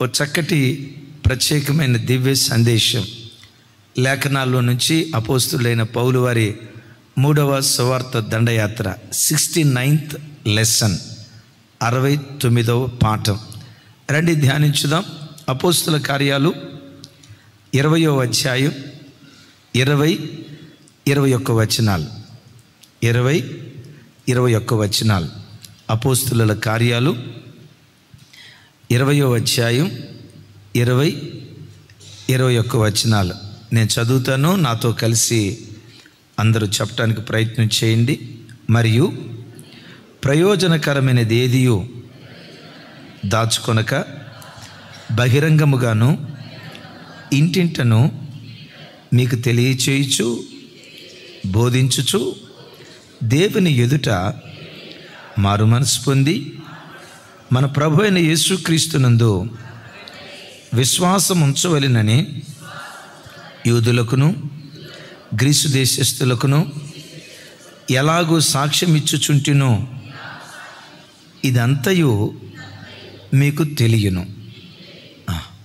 ఓ చక్కటి ప్రత్యేకమైన దివ్య సందేశం లేఖనాల్లో నుంచి అపోస్తులైన పౌలు వారి 3వ సువార్త దండయాత్ర 69th లెసన్ 69వ పాఠం. రండి ధ్యానించుదాం. అపోస్తుల కార్యాలు 20వ అధ్యాయం 20-21 వచనాలు. 20-21 వచనాలు. అపోస్తుల కార్యాలు 20వ అధ్యాయం 20-21 వచనాలు. నేను చదువుతాను, నాతో కలిసి అందరూ చెప్పడానికి ప్రయత్నం చేయండి. మరియు ప్రయోజనకరమైనది ఏదియో దాచుకొనక బహిరంగముగాను ఇంటింటను మీకు తెలియచేయుచు బోధించుచు దేవుని ఎదుట మారు మనసు పొంది మన ప్రభు అయిన యేసుక్రీస్తునందు విశ్వాసం ఉంచవలెనని యూదులకును గ్రీసు దేశస్థులకును ఎలాగూ సాక్ష్యం ఇచ్చుచుంటినో ఇదంతయు మీకు తెలియను.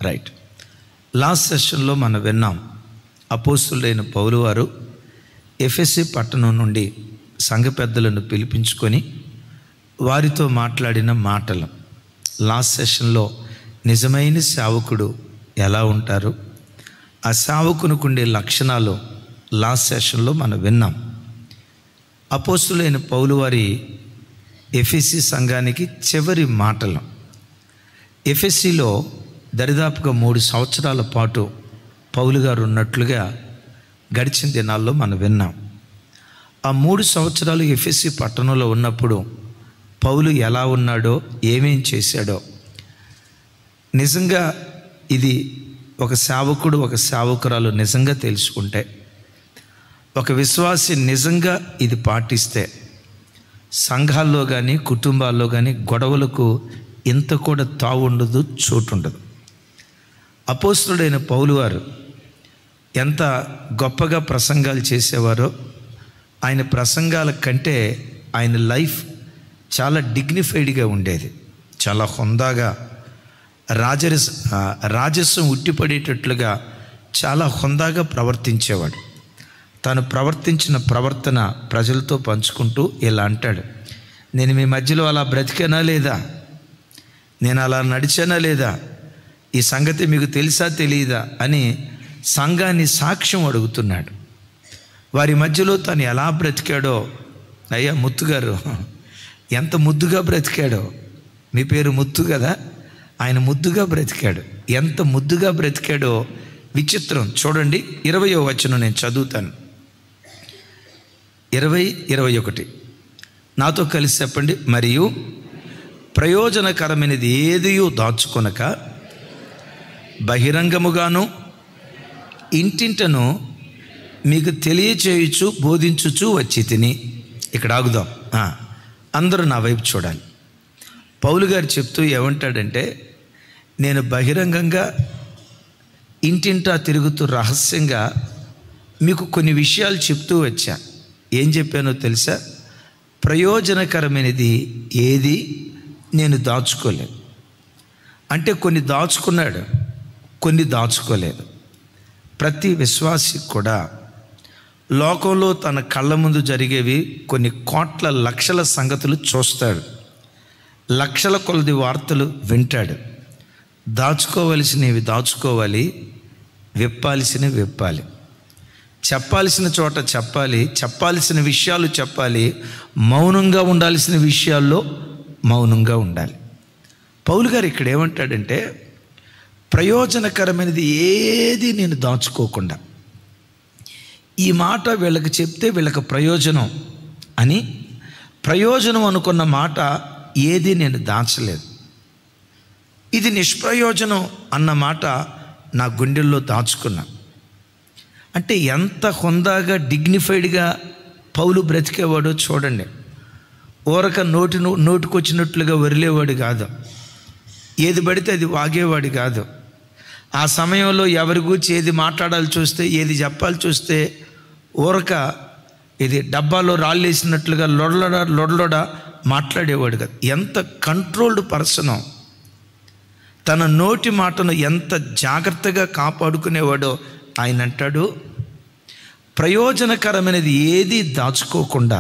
రైట్. లాస్ట్ సెషన్లో మనం విన్నాం, అపోస్తులైన పౌలు వారు ఎఫెసీ పట్టణం నుండి సంఘ పెద్దలను పిలిపించుకొని వారితో మాట్లాడిన మాటలు. లాస్ట్ సెషన్లో నిజమైన సేవకుడు ఎలా ఉంటారు, ఆ సేవకునికి ఉండే లక్షణాలు లాస్ట్ సెషన్లో మనం విన్నాం. అపోస్తులైన పౌలు వారి ఎఫెసీ సంఘానికి చివరి మాటలు. ఎఫెసీలో దరిదాపుగా 3 సంవత్సరాల పాటు పౌలు గారు ఉన్నట్లుగా గడిచిన దినాల్లో మనం విన్నాం. ఆ 3 సంవత్సరాలు ఎఫెసీ పట్టణంలో ఉన్నప్పుడు పౌలు ఎలా ఉన్నాడో, ఏమేం చేశాడో, నిజంగా ఇది ఒక సేవకుడు, ఒక సేవకురాలు నిజంగా తెలుసుకుంటే, ఒక విశ్వాసి నిజంగా ఇది పాటిస్తే సంఘాల్లో కానీ కుటుంబాల్లో కానీ గొడవలకు ఇంత కూడా తావు ఉండదు, చోటు ఉండదు. అపోస్తుడైన పౌలు వారు ఎంత గొప్పగా ప్రసంగాలు చేసేవారో, ఆయన ప్రసంగాల కంటే ఆయన లైఫ్ చాలా డిగ్నిఫైడ్గా ఉండేది. చాలా హుందాగా, రాజస్వం ఉట్టిపడేటట్లుగా చాలా హుందాగా ప్రవర్తించేవాడు. తాను ప్రవర్తించిన ప్రవర్తన ప్రజలతో పంచుకుంటూ ఇలా అంటాడు, నేను మీ మధ్యలో అలా బ్రతికానా లేదా, నేను అలా నడిచానా లేదా, ఈ సంగతి మీకు తెలుసా తెలియదా అని సంఘాన్ని సాక్ష్యం అడుగుతున్నాడు. వారి మధ్యలో తను ఎలా బ్రతికాడో, అయ్యా ముత్తుగారు ఎంత ముద్దుగా బ్రతికాడో, మీ పేరు ముత్తు కదా, ఆయన ముద్దుగా బ్రతికాడు. ఎంత ముద్దుగా బ్రతికాడో విచిత్రం. చూడండి 20వ వచనం నేను చదువుతాను. 20-21 నాతో కలిసి చెప్పండి. మరియు ప్రయోజనకరమైనది ఏదియో దాచుకొనక బహిరంగముగాను ఇంటింటను మీకు తెలియచేయుచు బోధించుచు వచ్చి తిని. ఇక్కడ ఆగుదాం. అందరూ నా వైపు చూడాలి. పౌలు గారు చెప్తూ ఏమంటాడంటే, నేను బహిరంగంగా ఇంటింటా తిరుగుతూ రహస్యంగా మీకు కొన్ని విషయాలు చెప్తూ వచ్చా. ఏం చెప్పానో తెలుసా? ప్రయోజనకరమైనది ఏది నేను దాచుకోలేదు. అంటే కొన్ని దాచుకున్నాడు, కొన్ని దాచుకోలేదు. ప్రతి విశ్వాసి కూడా లోకంలో తన కళ్ళ ముందు జరిగేవి కొన్ని కోట్ల లక్షల సంగతులు చూస్తాడు, లక్షల కొలది వార్తలు వింటాడు. దాచుకోవలసినవి దాచుకోవాలి, విప్పాల్సినవి విప్పాలి, చెప్పాల్సిన చోట చెప్పాలి, చెప్పాల్సిన విషయాలు చెప్పాలి, మౌనంగా ఉండాల్సిన విషయాల్లో మౌనంగా ఉండాలి. పౌలు గారు ఇక్కడ ఏమంటాడంటే, ప్రయోజనకరమైనది ఏది నేను దాచుకోకుండా, ఈ మాట వీళ్ళకి చెప్తే వీళ్ళకి ప్రయోజనం అని ప్రయోజనం అనుకున్న మాట ఏది నేను దాచలేదు. ఇది నిష్ప్రయోజనం అన్న మాట నా గుండెల్లో దాచుకున్నా. అంటే ఎంత హుందాగా డిగ్నిఫైడ్గా పౌలు బ్రతికేవాడో చూడండి. ఊరక నోటికొచ్చినట్లుగా వరిలేవాడు కాదు, ఏది పడితే అది వాగేవాడు కాదు. ఆ సమయంలో ఎవరి గురించి ఏది మాట్లాడాలి చూస్తే, ఏది చెప్పాలి చూస్తే ఊరక ఇది డబ్బాలో రాళ్ళు వేసినట్లుగా లొడలొడ మాట్లాడేవాడు కాదు. ఎంత కంట్రోల్డ్ పర్సనో. తన నోటి మాటను ఎంత జాగ్రత్తగా కాపాడుకునేవాడో ఆయన అంటాడు, ప్రయోజనకరమైనది ఏది దాచుకోకుండా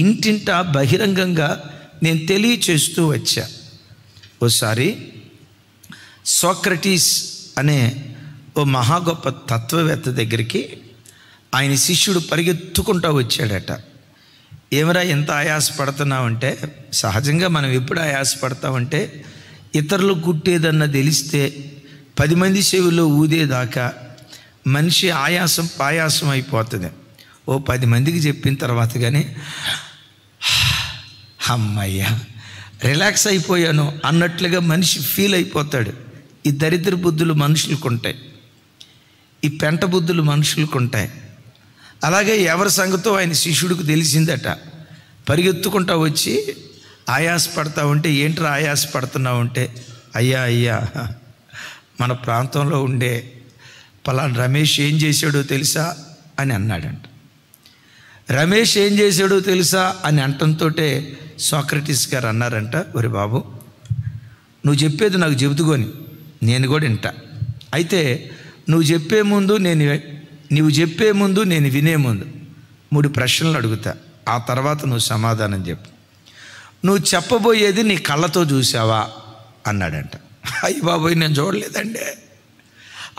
ఇంటింటా బహిరంగంగా నేను తెలియచేస్తూ వచ్చా. ఓసారి సోక్రటీస్ అనే ఓ మహా గొప్ప తత్వవేత్త దగ్గరికి ఆయన శిష్యుడు పరిగెత్తుకుంటూ వచ్చాడట. ఏమరా ఎంత ఆయాసపడుతున్నావంటే, సహజంగా మనం ఎప్పుడు ఆయాసపడతామంటే ఇతరులు కుట్టేదన్నా తెలిస్తే 10 మంది చెవిలో ఊదేదాకా మనిషి ఆయాసం పాయాసం అయిపోతుంది. ఓ 10 మందికి చెప్పిన తర్వాత కానీ అమ్మయ్యా రిలాక్స్ అయిపోయాను అన్నట్లుగా మనిషి ఫీల్ అయిపోతాడు. ఈ దరిద్ర బుద్ధులు మనుషులకు ఉంటాయి, ఈ పెంట బుద్ధులు మనుషులకు ఉంటాయి. అలాగే ఎవరి సంగతో ఆయన శిష్యుడికి తెలిసిందట. పరిగెత్తుకుంటా వచ్చి ఆయాసపడతా ఉంటే, ఏంట్రా ఆయాసపడుతున్నావు అంటే, అయ్యా మన ప్రాంతంలో ఉండే పలానా రమేష్ ఏం చేశాడో తెలుసా అని అన్నాడంట. రమేష్ ఏం చేశాడో తెలుసా అని అంటంతో సోక్రటీస్ గారు అన్నారంట, ఒరే బాబు నువ్వు చెప్పేది నాకు చెబుతుకొని నేను కూడా వింటా. అయితే నువ్వు చెప్పే ముందు నేను వినే ముందు 3 ప్రశ్నలు అడుగుతా, ఆ తర్వాత నువ్వు సమాధానం చెప్పు. నువ్వు చెప్పబోయేది నీ కళ్ళతో చూసావా అన్నాడంట. అయ్య బాబోయ్ నేను చూడలేదండి,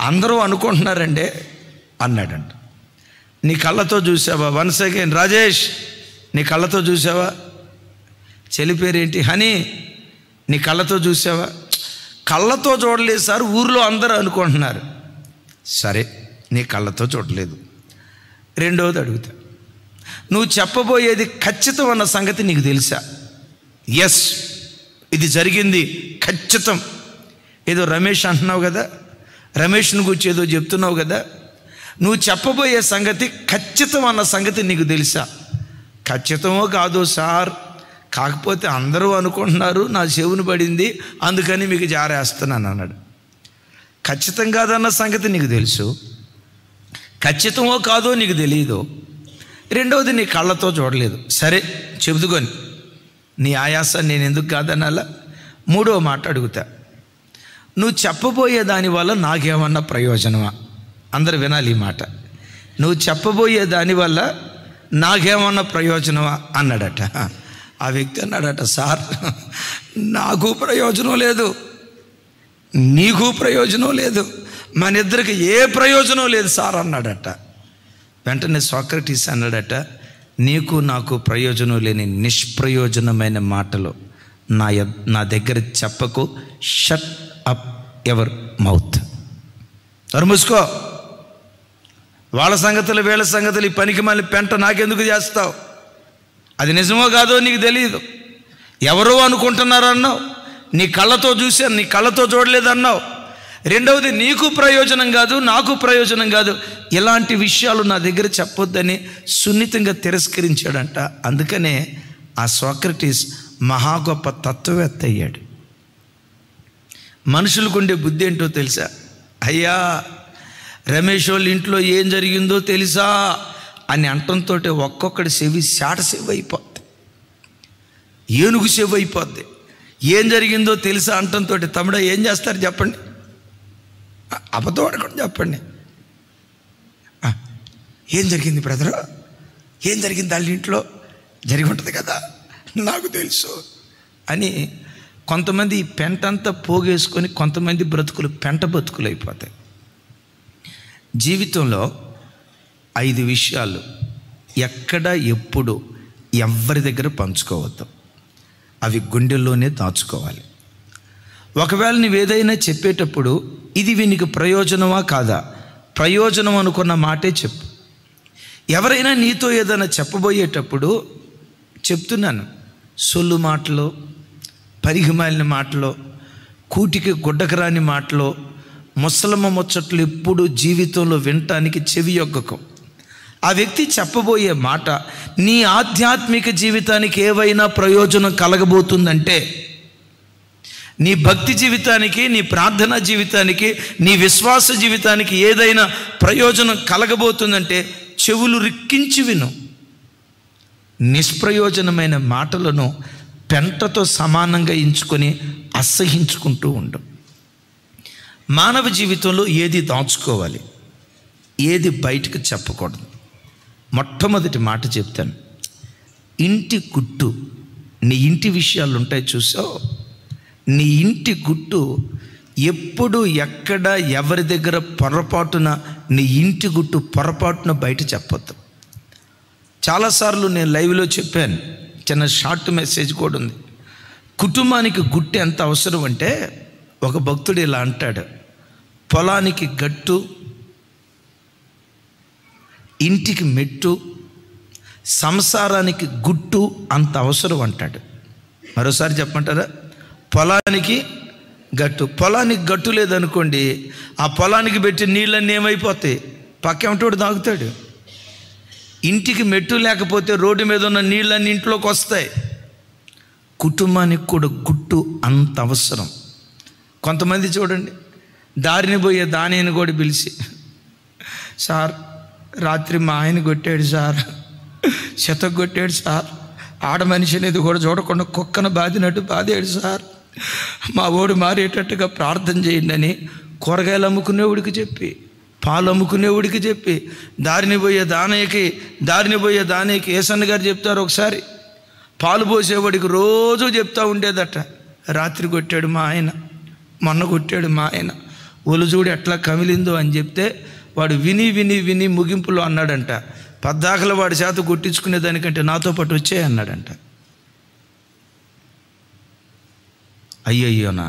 అందరూ అనుకుంటున్నారండి అన్నాడంట. నీ కళ్ళతో చూసావా? 1 సెకండ్ రాజేష్, నీ కళ్ళతో చూసావా? చెల్లి పేరేంటి? హనీ, నీ కళ్ళతో చూసావా? కళ్ళతో చూడలేదు సార్, ఊర్లో అందరూ అనుకుంటున్నారు. సరే, నీ కళ్ళతో చూడలేదు. రెండవది అడుగుతా, నువ్వు చెప్పబోయేది ఖచ్చితం అన్న సంగతి నీకు తెలుసా? ఎస్, ఇది జరిగింది ఖచ్చితం. ఏదో రమేష్ అంటున్నావు కదా, రమేష్ను గురించి ఏదో చెప్తున్నావు కదా, నువ్వు చెప్పబోయే సంగతి ఖచ్చితం అన్న సంగతి నీకు తెలుసా? ఖచ్చితమో కాదో సార్, కాకపోతే అందరూ అనుకుంటున్నారు, నా చెవును పడింది, అందుకని మీకు జారేస్తున్నాను అన్నాడు. ఖచ్చితం కాదన్న సంగతి నీకు తెలుసు, ఖచ్చితమో కాదో నీకు తెలియదు, రెండవది నీ కళ్ళతో చూడలేదు. సరే చెబుతుకొని నీ ఆయాసాన్ని నేను ఎందుకు కాదనాలా? మూడో మాట అడుగుతా, నువ్వు చెప్పబోయే దానివల్ల నాకేమన్నా ప్రయోజనమా? అందరు వినాలి ఈ మాట. నువ్వు చెప్పబోయే దానివల్ల నాకేమన్నా ప్రయోజనమా అన్నాడట. ఆ వ్యక్తి అన్నాడట, సార్ నాకు ప్రయోజనం లేదు, నీకు ప్రయోజనం లేదు, మన ఇద్దరికి ఏ ప్రయోజనం లేదు సార్ అన్నాడట. వెంటనే సోక్రటీస్ అన్నాడట, నీకు నాకు ప్రయోజనం లేని నిష్ప్రయోజనమైన మాటలు నా దగ్గర చెప్పకు. Shut up ever mouth. మూసుకో. వాళ్ళ సంగతులు వీళ్ళ సంగతులు, ఈ పనికి మళ్ళీ పెంట నాకెందుకు చేస్తావు? అది నిజమో కాదో నీకు తెలియదు, ఎవరో అనుకుంటున్నారు అన్నావు, నీ కళ్ళతో చూశాను, నీ కళ్ళతో చూడలేదు అన్నావు. రెండవది నీకు ప్రయోజనం కాదు, నాకు ప్రయోజనం కాదు, ఇలాంటి విషయాలు నా దగ్గర చెప్పొద్దని సున్నితంగా తిరస్కరించాడంట. అందుకనే ఆ సోక్రటీస్ మహా గొప్ప తత్వవేత్త అయ్యాడు. మనుషులకు ఉండే బుద్ధి ఏంటో తెలుసా? అయ్యా రమేష్ వాళ్ళ ఇంట్లో ఏం జరిగిందో తెలుసా అని అంటంతో ఒక్కొక్కడి చెవి శాట చెవి అయిపోద్ది, ఏనుగు చెవి అయిపోద్ది. ఏం జరిగిందో తెలుసా అంటంతో తమ్ముడా ఏం చేస్తారు చెప్పండి, అబద్ధం ఆడకుండా చెప్పండి. ఏం జరిగింది బ్రదరు, ఏం జరిగింది వాళ్ళ ఇంట్లో? జరిగి ఉంటుంది కదా, నాకు తెలుసు అని కొంతమంది పెంటంతా పోగేసుకొని కొంతమంది బ్రతుకులు పెంట బతుకులు అయిపోతాయి. జీవితంలో 5 విషయాలు ఎక్కడ ఎప్పుడు ఎవరి దగ్గర పంచుకోవద్దు, అవి గుండెల్లోనే దాచుకోవాలి. ఒకవేళ నువ్వేదైనా చెప్పేటప్పుడు ఇది వీనికి ప్రయోజనమా కాదా, ప్రయోజనం అనుకున్న మాటే చెప్పు. ఎవరైనా నీతో ఏదైనా చెప్పబోయేటప్పుడు చెప్తున్నాను, సొల్లు మాటలో, పరిగిమాలిన మాటలో, కూటికి గుడ్డకు రాని మాటలో, ముసలమ్మ ముచ్చట్లు ఎప్పుడు జీవితంలో వినటానికి చెవి యొగ్గకు. ఆ వ్యక్తి చెప్పబోయే మాట నీ ఆధ్యాత్మిక జీవితానికి ఏవైనా ప్రయోజనం కలగబోతుందంటే, నీ భక్తి జీవితానికి, నీ ప్రార్థనా జీవితానికి, నీ విశ్వాస జీవితానికి ఏదైనా ప్రయోజనం కలగబోతుందంటే చెవులు రిక్కించి విను. నిష్ప్రయోజనమైన మాటలను పెంటతో సమానంగా ఎంచుకొని అసహించుకుంటూ ఉండు. మానవ జీవితంలో ఏది దాచుకోవాలి, ఏది బయటకు చెప్పకూడదు. మొట్టమొదటి మాట చెప్తాను, ఇంటి గుట్టు. నీ ఇంటి విషయాలు ఉంటాయి చూసావు, నీ ఇంటి గుట్టు ఎప్పుడు ఎక్కడ ఎవరి దగ్గర పొరపాటున నీ ఇంటి గుట్టు పొరపాటున బయట చెప్పొద్దు. చాలాసార్లు నేను లైవ్లో చెప్పాను, చిన్న షార్ట్ మెసేజ్ కూడా ఉంది. కుటుంబానికి గుట్టు ఎంత అవసరం అంటే, ఒక భక్తుడు ఇలా అంటాడు, పొలానికి గట్టు, ఇంటికి మెట్టు, సంసారానికి గుట్టు అంత అవసరం అంటాడు. మరోసారి చెప్పమంటారా? పొలానికి గట్టు. పొలానికి గట్టు లేదనుకోండి, ఆ పొలానికి పెట్టి నీళ్ళన్నీ ఏమైపోతాయి, పక్కేమిటోడు తాగుతాడు. ఇంటికి మెట్టు లేకపోతే రోడ్డు మీద ఉన్న నీళ్ళన్నీ ఇంట్లోకి వస్తాయి. కుటుంబానికి కూడా గుట్టు అంత అవసరం. కొంతమంది చూడండి, దారిని పోయే దానిని కూడా పిలిచి, సార్ రాత్రి మా ఆయన కొట్టాడు సార్, శతకు కొట్టాడు సార్, ఆడ మనిషి అనేది కూడా చూడకుండా కుక్కను బాదినట్టు బాదాడు సార్, మా ఓడు మారేటట్టుగా ప్రార్థన చేయండి అని కూరగాయలు అమ్ముకునేవాడికి చెప్పి, పాలు అమ్ముకునేవాడికి చెప్పి, దారిని పోయే దానికి ఏసన్న గారు చెప్తారు, ఒకసారి పాలు పోసేవాడికి రోజు చెప్తూ ఉండేదట, రాత్రి కొట్టాడు మా ఆయన, మొన్న కొట్టాడు మా ఆయన, ఒళ్ళు చూడు ఎట్లా కమిలిందో అని చెప్తే వాడు విని విని విని ముగింపులో అన్నాడంట, పద్దాకలు వాడి చేత కొట్టించుకునేదానికంటే నాతో పాటు వచ్చే అన్నాడంట. అయ్యయ్యోనా,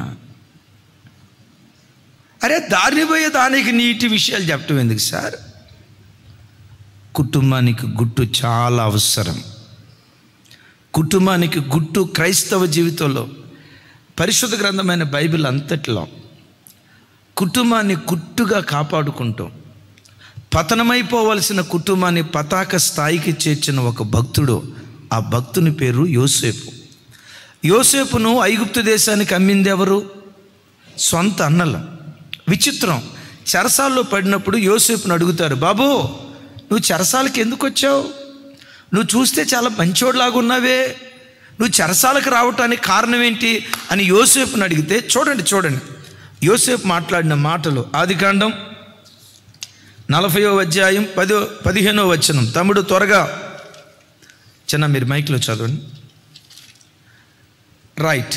అరే దారిని పోయే దానికి నీటి విషయాలు చెప్పటం ఎందుకు సార్? కుటుంబానికి గుట్టు చాలా అవసరం. కుటుంబానికి గుట్టు క్రైస్తవ జీవితంలో, పరిశుద్ధ గ్రంథమైన బైబిల్ అంతట్లో కుటుంబాన్ని గుట్టుగా కాపాడుకుంటూ పతనమైపోవలసిన కుటుంబాన్ని పతాక స్థాయికి చేర్చిన ఒక భక్తుడు, ఆ భక్తుని పేరు యోసేపు. యోసేపును ఐగుప్తు దేశానికి అమ్మింది ఎవరు? సొంత అన్నలు. విచిత్రం, చెరసాల్లో పడినప్పుడు యోసేపును అడుగుతారు, బాబు నువ్వు చెరసాలకి ఎందుకు వచ్చావు? నువ్వు చూస్తే చాలా మంచోడ్లాగా ఉన్నావే, నువ్వు చెరసాలకు రావటానికి కారణం ఏంటి అని యోసేపును అడిగితే చూడండి యోసేపు మాట్లాడిన మాటలు. ఆదికాండం 40వ అధ్యాయం 15వ వచనం. తమ్ముడు త్వరగా చిన్న మీరు మైక్లో చదవండి. రైట్,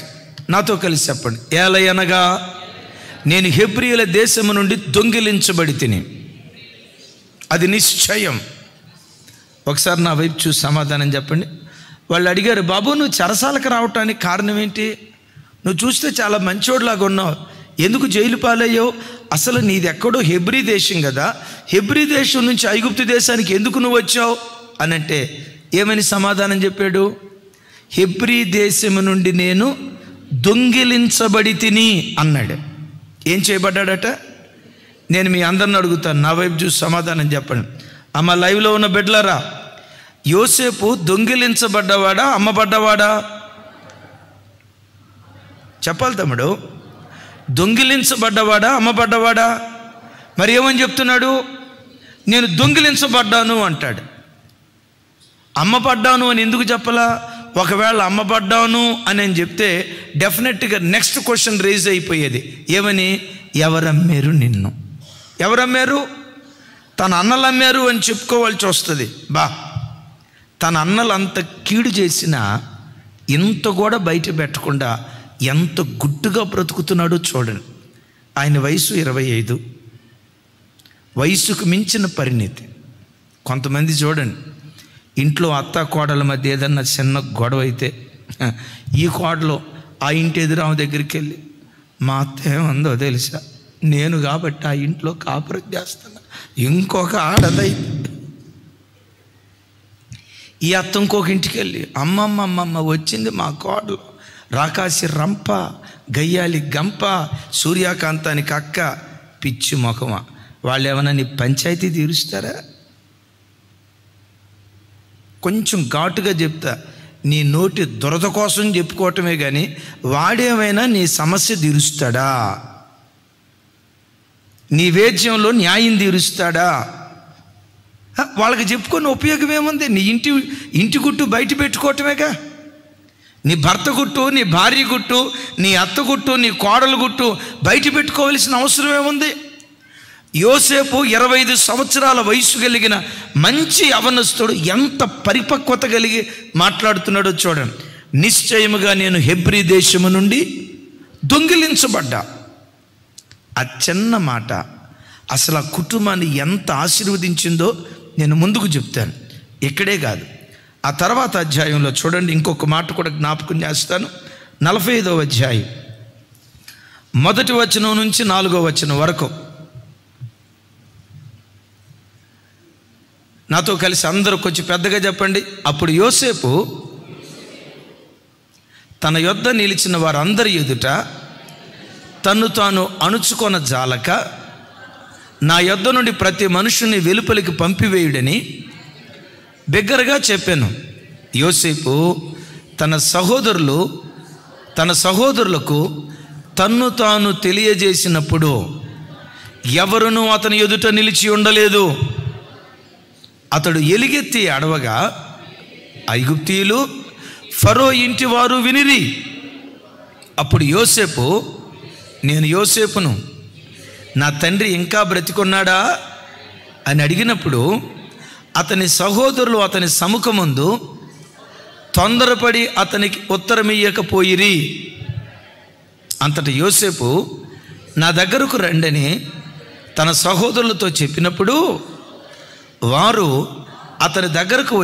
నాతో కలిసి చెప్పండి. ఏలయనగా నేను హెబ్రీయుల దేశము నుండి దొంగిలించబడి తిని, అది నిశ్చయం. ఒకసారి నా వైపు చూసి సమాధానం చెప్పండి. వాళ్ళు అడిగారు, బాబు నువ్వు చెరసాలకు రావటానికి కారణం ఏంటి? నువ్వు చూస్తే చాలా మంచోడ్లాగా ఉన్నావు, ఎందుకు జైలు పాలయ్యావు? అసలు నీది ఎక్కడో హెబ్రీ దేశం కదా, హెబ్రీ దేశం నుంచి ఐగుప్తు దేశానికి ఎందుకు నువ్వు వచ్చావు అని అంటే ఏమని సమాధానం చెప్పాడు? హెబ్రీ దేశము నుండి నేను దొంగిలించబడి తిని అన్నాడు. ఏం చేయబడ్డాడట? నేను మీ అందరిని అడుగుతాను, నా వైపు చూసి సమాధానం చెప్పండి. అమ్మ లైవ్లో ఉన్న బిడ్డలారా, యోసేపు దొంగిలించబడ్డవాడా అమ్మబడ్డవాడా? చెప్పాలి తమ్ముడు, దొంగిలించబడ్డవాడా అమ్మబడ్డవాడా? మరి ఏమని చెప్తున్నాడు? నేను దొంగిలించబడ్డాను అంటాడు. అమ్మబడ్డాను అని ఎందుకు చెప్పలా? ఒకవేళ అమ్మబడ్డాను అని చెప్తే డెఫినెట్గా నెక్స్ట్ క్వశ్చన్ రేజ్ అయిపోయేది. ఏమని? ఎవరమ్మారు నిన్ను? ఎవరమ్మారు? తన అన్నలు అమ్మారు అని చెప్పుకోవాల్సి వస్తుంది. తన అన్నలు అంత కీడు చేసినా ఇంత కూడా బయట పెట్టకుండా ఎంత గుట్టుగా బ్రతుకుతున్నాడో చూడండి. ఆయన వయసు 25, వయసుకు మించిన పరిణితి. కొంతమంది చూడండి, ఇంట్లో అత్త కోడల మధ్య ఏదన్నా చిన్న గొడవ అయితే ఈ కోడలో ఆ ఇంటి ఎదురామ దగ్గరికి వెళ్ళి, మా అత్త ఏమందో తెలుసా, నేను కాబట్టి ఆ ఇంట్లో కాపురం చేస్తున్నా, ఇంకొక ఆడదైతే ఈ అత్త ఇంకొక ఇంటికి వెళ్ళి, అమ్మమ్మ వచ్చింది మా కోడలు, రాకాసి రంప, గయ్యాలి గంప, సూర్యకాంతానికి అక్క, పిచ్చి మొఖమా. వాళ్ళు ఏమన్నా నీ పంచాయతీ తీరుస్తారా? కొంచెం ఘాటుగా చెప్తా, నీ నోటి దురద కోసం చెప్పుకోవటమే కానీ వాడేమైనా నీ సమస్య తీరుస్తాడా? నీ వేద్యంలో న్యాయం తీరుస్తాడా? వాళ్ళకి చెప్పుకొని ఉపయోగం ఏముంది? నీ ఇంటి గుట్టు బయట పెట్టుకోవటమేగా. నీ భర్త గుట్టు, నీ భార్య గుట్టు, నీ అత్త గుట్టు, నీ కోడలు గుట్టు బయట పెట్టుకోవలసిన అవసరం ఏముంది? యోసేపు 25 సంవత్సరాల వయసు కలిగిన మంచి యవనస్తుడు ఎంత పరిపక్వత కలిగి మాట్లాడుతున్నాడో చూడండి. నిశ్చయముగా నేను హెబ్రీ దేశము నుండి దొంగిలించబడ్డా. ఆ చిన్న మాట అసలు ఆ కుటుంబాన్ని ఎంత ఆశీర్వదించిందో నేను ముందుకు చెప్తాను. ఇక్కడే కాదు, ఆ తర్వాత అధ్యాయంలో చూడండి, ఇంకొక మాట కూడా జ్ఞాపకం చేస్తాను. 45వ అధ్యాయం 1వ వచనం నుంచి 4వ వచనం వరకు నాతో కలిసి అందరూ కొంచెం పెద్దగా చెప్పండి. అప్పుడు యోసేపు తన యొద్ద నిలిచిన వారందరి ఎదుట తన్ను తాను అణుచుకొన జాలక నా యొద్ద నుండి ప్రతి మనుషుని వెలుపలికి పంపివేయుడని బిగ్గరగా చెప్పాను. యోసేపు తన సహోదరులకు తన్ను తాను తెలియజేసినప్పుడు ఎవరునూ అతని ఎదుట నిలిచి ఉండలేదు. అతడు ఎలుగెత్తి అడవగా ఐగుప్తీయులు ఫరో ఇంటి వారు వినిరి. అప్పుడు యోసేపు, నేను యోసేపును, నా తండ్రి ఇంకా బ్రతికున్నాడా అని అడిగినప్పుడు అతని సహోదరులు అతని సముఖమందు తొందరపడి అతనికి ఉత్తరమియ్యకపోయిరి. అంతటి యోసేపు నా దగ్గరకు రండని తన సహోదరులతో చెప్పినప్పుడు వారు అతని దగ్గరకు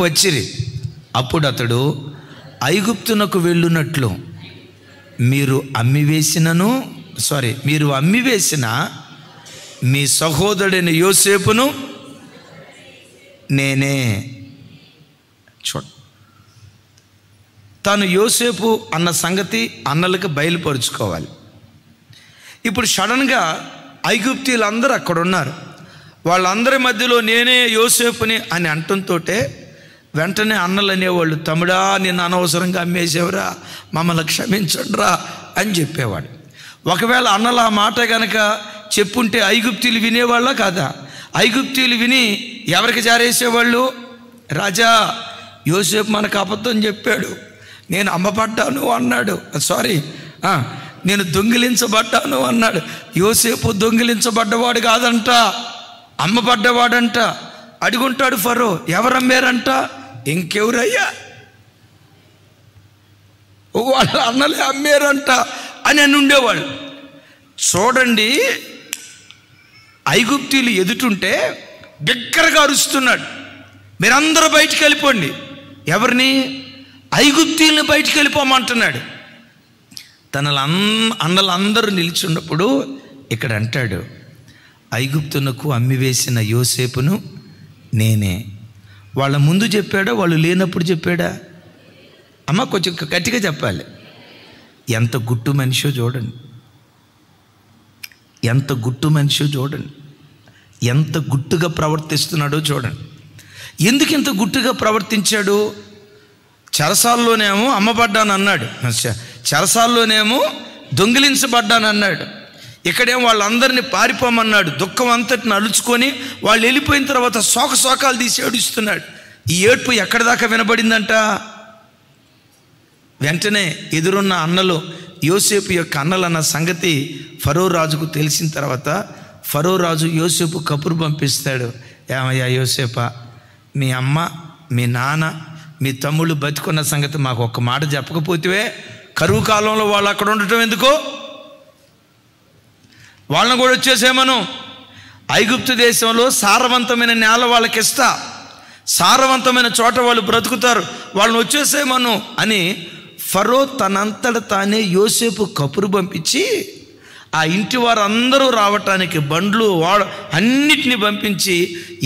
వచ్చిరి. అప్పుడు అతడు ఐగుప్తునకు వెళ్ళునట్లు మీరు అమ్మివేసిన మీ సహోదరుడైన యోసేపును నేనే. తాను యోసేపు అన్న సంగతి అన్నలకు బయలుపరుచుకోవాలి. ఇప్పుడు సడన్గా ఐగుప్తీయులందరూ అక్కడ ఉన్నారు. వాళ్ళందరి మధ్యలో నేనే యోసేపుని అని అంటంతో వెంటనే అన్నలు అనేవాళ్ళు, తమ్ముడా నిన్ను అనవసరంగా అమ్మేసేవరా, మమ్మల్ని క్షమించండిరా అని చెప్పేవాడు. ఒకవేళ అన్నలు ఆ మాట కనుక చెప్పుంటే ఐగుప్తీయులు వినేవాళ్ళ కాదా? ఐగుప్తీయులు విని ఎవరికి జారేసేవాళ్ళు? రాజా, యోసేపు మనకు అబద్ధం చెప్పాడు, నేను అమ్మబడ్డాను అన్నాడు, నేను దొంగిలించబడ్డాను అన్నాడు. యోసేపు దొంగిలించబడ్డవాడు కాదంట, అమ్మబడ్డవాడంట. అడుగుంటాడు ఫరో, ఎవరమ్మారంట? ఇంకెవరయ్యా, వాళ్ళ అన్నలే అమ్మారంట అని ఉండేవాళ్ళు. చూడండి, ఐగుప్తీయులు ఎదుటుంటే బిగ్గరగా అరుస్తున్నాడు, మీరందరూ బయటికి వెళ్ళిపోండి. ఎవరిని? ఐగుప్తీయుల్ని బయటికి వెళ్ళిపోమంటున్నాడు. అన్నలందరూ నిలిచున్నప్పుడు ఇక్కడ అంటాడు, ఐగుప్తునకు అమ్మివేసిన యోసేపును నేనే. వాళ్ళ ముందు చెప్పాడా, వాళ్ళు లేనప్పుడు చెప్పాడా? అమ్మ కొంచెం గట్టిగా చెప్పాలి. ఎంత గుట్టు మనిషో చూడండి, ఎంత గుట్టుగా ప్రవర్తిస్తున్నాడో చూడండి. ఎందుకు ఇంత గుట్టుగా ప్రవర్తించాడు? చెరసాల్లోనేమో అమ్మబడ్డాను అన్నాడు, చెరసాల్లోనేమో దొంగిలించబడ్డాను అన్నాడు. ఇక్కడేమో వాళ్ళందరినీ పారిపోమన్నాడు. దుఃఖం అంతటిని అలుచుకొని వాళ్ళు వెళ్ళిపోయిన తర్వాత శోకాలు తీసి ఏడుస్తున్నాడు. ఈ ఏడ్పు ఎక్కడి దాకా వినబడిందంట? వెంటనే ఎదురున్న అన్నలు, యోసేపు యొక్క అన్నలన్న సంగతి ఫరో రాజుకు తెలిసిన తర్వాత ఫరో రాజు యోసేపు కబురు పంపిస్తాడు. ఏమయ్యా యోసేపా, మీ అమ్మ, మీ నాన్న, మీ తమ్ముళ్ళు బతికున్న సంగతి మాకు ఒక్క మాట చెప్పకపోతే కరువు కాలంలో వాళ్ళు అక్కడ ఉండటం ఎందుకో, వాళ్ళని కూడా వచ్చేసేమను. ఐగుప్తు దేశంలో సారవంతమైన నేల వాళ్ళకి ఇస్తా, సారవంతమైన చోట వాళ్ళు బ్రతుకుతారు, వాళ్ళని వచ్చేసేమను అని ఫరో తనంతట తానే యోసేపు కబురు పంపించి ఆ ఇంటి వారందరూ రావటానికి బండ్లు అన్నిటినీ పంపించి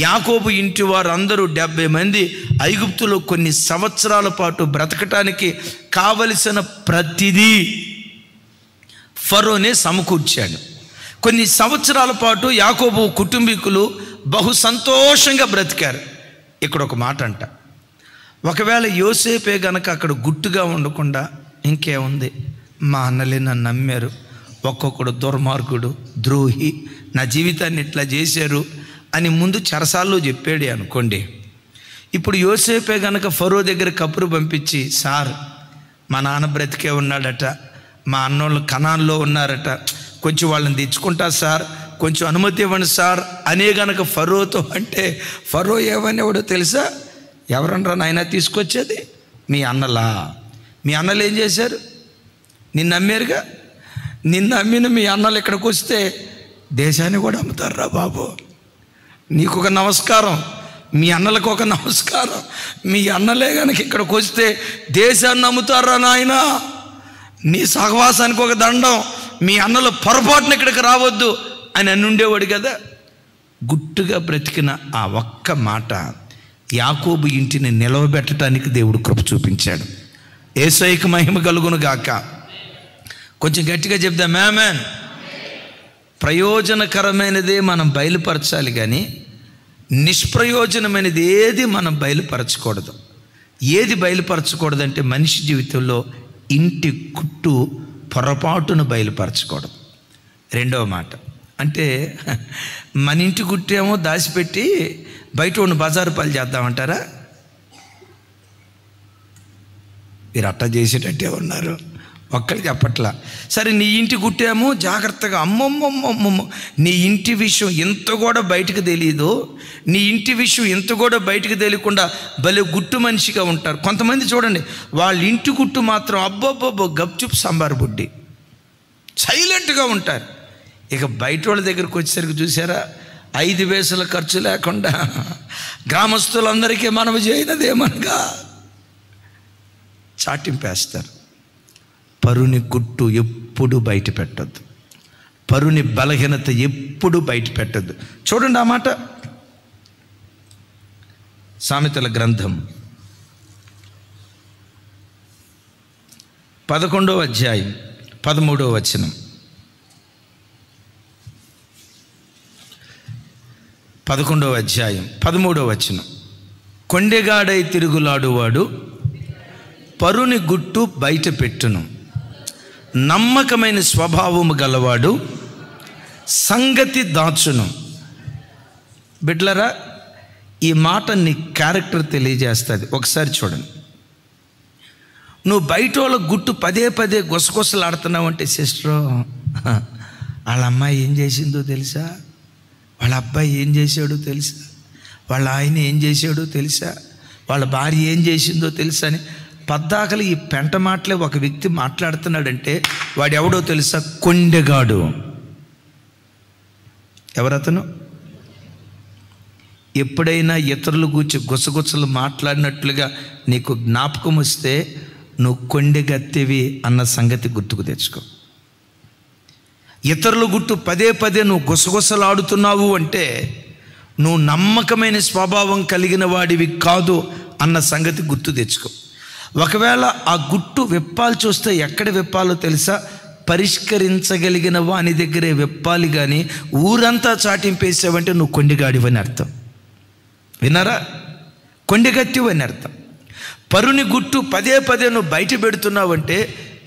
యాకోబు ఇంటి వారందరూ 70 మంది ఐగుప్తులో కొన్ని సంవత్సరాల పాటు బ్రతకటానికి కావలసిన ప్రతిదీ ఫరోనే సమకూర్చాడు. కొన్ని సంవత్సరాల పాటు యాకోబు కుటుంబీకులు బహు సంతోషంగా బ్రతికారు. ఇక్కడ ఒక మాట అంట, ఒకవేళ యోసేపే గనక అక్కడ గుట్టుగా ఉండకుండా ఇంకేముంది, మా అన్నలే నన్ను నమ్మారు, ఒక్కొక్కడు దుర్మార్గుడు, ద్రోహి, నా జీవితాన్ని ఇట్లా చేశారు అని ముందు చెరసాల్లో చెప్పాడు అనుకోండి, ఇప్పుడు యోసేపే గనక ఫరో దగ్గర కబురు పంపించి, సార్ మా నాన్న బ్రతికే ఉన్నాడట, మా అన్నోళ్ళు కనాన్లో ఉన్నారట, కొంచెం వాళ్ళని తెచ్చుకుంటా సార్, కొంచెం అనుమతి ఇవ్వండి సార్ అనే గనక ఫరోతో అంటే, ఫరో ఏమనేవాడో తెలుసా? ఎవరన్నా నాయన తీసుకొచ్చేది? మీ అన్నలా? మీ అన్నలు ఏం చేశారు? నిన్ను అమ్మారుగా. నిన్ను అమ్మిన మీ అన్నలు ఇక్కడికి వస్తే దేశాన్ని కూడా అమ్ముతారా బాబు? నీకు ఒక నమస్కారం, మీ అన్నలకు ఒక నమస్కారం. మీ అన్నలే కనుక ఇక్కడికి వస్తే దేశాన్ని అమ్ముతారా నాయన? నీ సహవాసానికి ఒక దండం. మీ అన్నలు పొరపాటున ఇక్కడికి రావద్దు అని ఉండేవాడు కదా. గుట్టుగా బ్రతికిన ఆ ఒక్క మాట యాకోబు ఇంటిని నిలవబెట్టడానికి దేవుడు కృప చూపించాడు. యేసయ్యకు మహిమ కలుగును గాక. కొంచెం గట్టిగా చెప్దాం ఆమేన్. ప్రయోజనకరమైనదే మనం బయలుపరచాలి, కానీ నిష్ప్రయోజనమైనది ఏది మనం బయలుపరచకూడదు. ఏది బయలుపరచకూడదంటే మనిషి జీవితంలో ఇంటి గుట్టు పొరపాటును బయలుపరచకూడదు. రెండవ మాట అంటే మన ఇంటి గుట్టేమో దాచిపెట్టి బయట ఉన్న బజారు పాలు చేద్దామంటారా? మీరు అట్టా చేసేటట్టే ఉన్నారు, ఒక్కరికి చెప్పట్లా. సరే, నీ ఇంటి గుట్టేమో జాగ్రత్తగా, అమ్మమ్మమ్మమ్మమ్మ నీ ఇంటి విషయం ఎంత కూడా బయటకు తెలియదు, నీ ఇంటి విషయం ఎంత కూడా బయటకు తెలియకుండా భలే గుట్టు మనిషిగా ఉంటారు కొంతమంది. చూడండి, వాళ్ళ ఇంటి గుట్టు మాత్రం అబ్బబ్బబ్బో గప్చుప్ సాంబార్ బుడ్డి, సైలెంట్గా ఉంటారు. ఇక బయట వాళ్ళ దగ్గరికి వచ్చేసరికి చూసారా, 5 పైసల ఖర్చు లేకుండా గ్రామస్తులందరికీ మనవి చేయనదేమనగా చాటింపేస్తారు. పరుని గుట్టు ఎప్పుడు బయట పెట్టద్దు, పరుని బలహీనత ఎప్పుడు బయట పెట్టద్దు. చూడండి ఆ మాట, సామెతల గ్రంథం 11వ అధ్యాయం 13వ వచనం. 11వ అధ్యాయం 13వ వచనం. కొండెగాడై తిరుగులాడువాడు పరుని గుట్టు బయట పెట్టును, నమ్మకమైన స్వభావము గలవాడు సంగతి దాచును. బిడ్లరా, ఈ మాట నీ క్యారెక్టర్ తెలియజేస్తుంది. ఒకసారి చూడండి, నువ్వు బయట వాళ్ళ గుట్టు పదే పదే గుసగుసలాడుతున్నావు అంటే, సిస్టరు వాళ్ళ అమ్మాయి ఏం చేసిందో తెలుసా, వాళ్ళ అబ్బాయి ఏం చేశాడో తెలుసా, వాళ్ళ ఆయన ఏం చేశాడో తెలుసా, వాళ్ళ భార్య ఏం చేసిందో తెలుసా అని పద్దాకలు ఈ పెంట మాటలే ఒక వ్యక్తి మాట్లాడుతున్నాడంటే వాడు ఎవడో తెలుసా? కొండెగాడు. ఎవరతను? ఎప్పుడైనా ఇతరుల గురించి గుసగుసలు మాట్లాడినట్లుగా నీకు జ్ఞాపకం వస్తే నువ్వు కొండెగత్తెవి అన్న సంగతి గుర్తుకు తెచ్చుకో. ఇతరుల గుట్టు పదే పదే నువ్వు గుసగుసలాడుతున్నావు అంటే నువ్వు నమ్మకమైన స్వభావం కలిగిన వాడివి కాదు అన్న సంగతి గుర్తు తెచ్చుకో. ఒకవేళ ఆ గుట్టు విప్పాలు చూస్తే ఎక్కడ విప్పాలో తెలుసా? పరిష్కరించగలిగిన వాని దగ్గరే విప్పాలి, కానీ ఊరంతా చాటింపేసావంటే నువ్వు కొండెగాడివని అర్థం. విన్నారా? కొండెగత్తివని అర్థం. పరుని గుట్టు పదే పదే నువ్వు బయట పెడుతున్నావంటే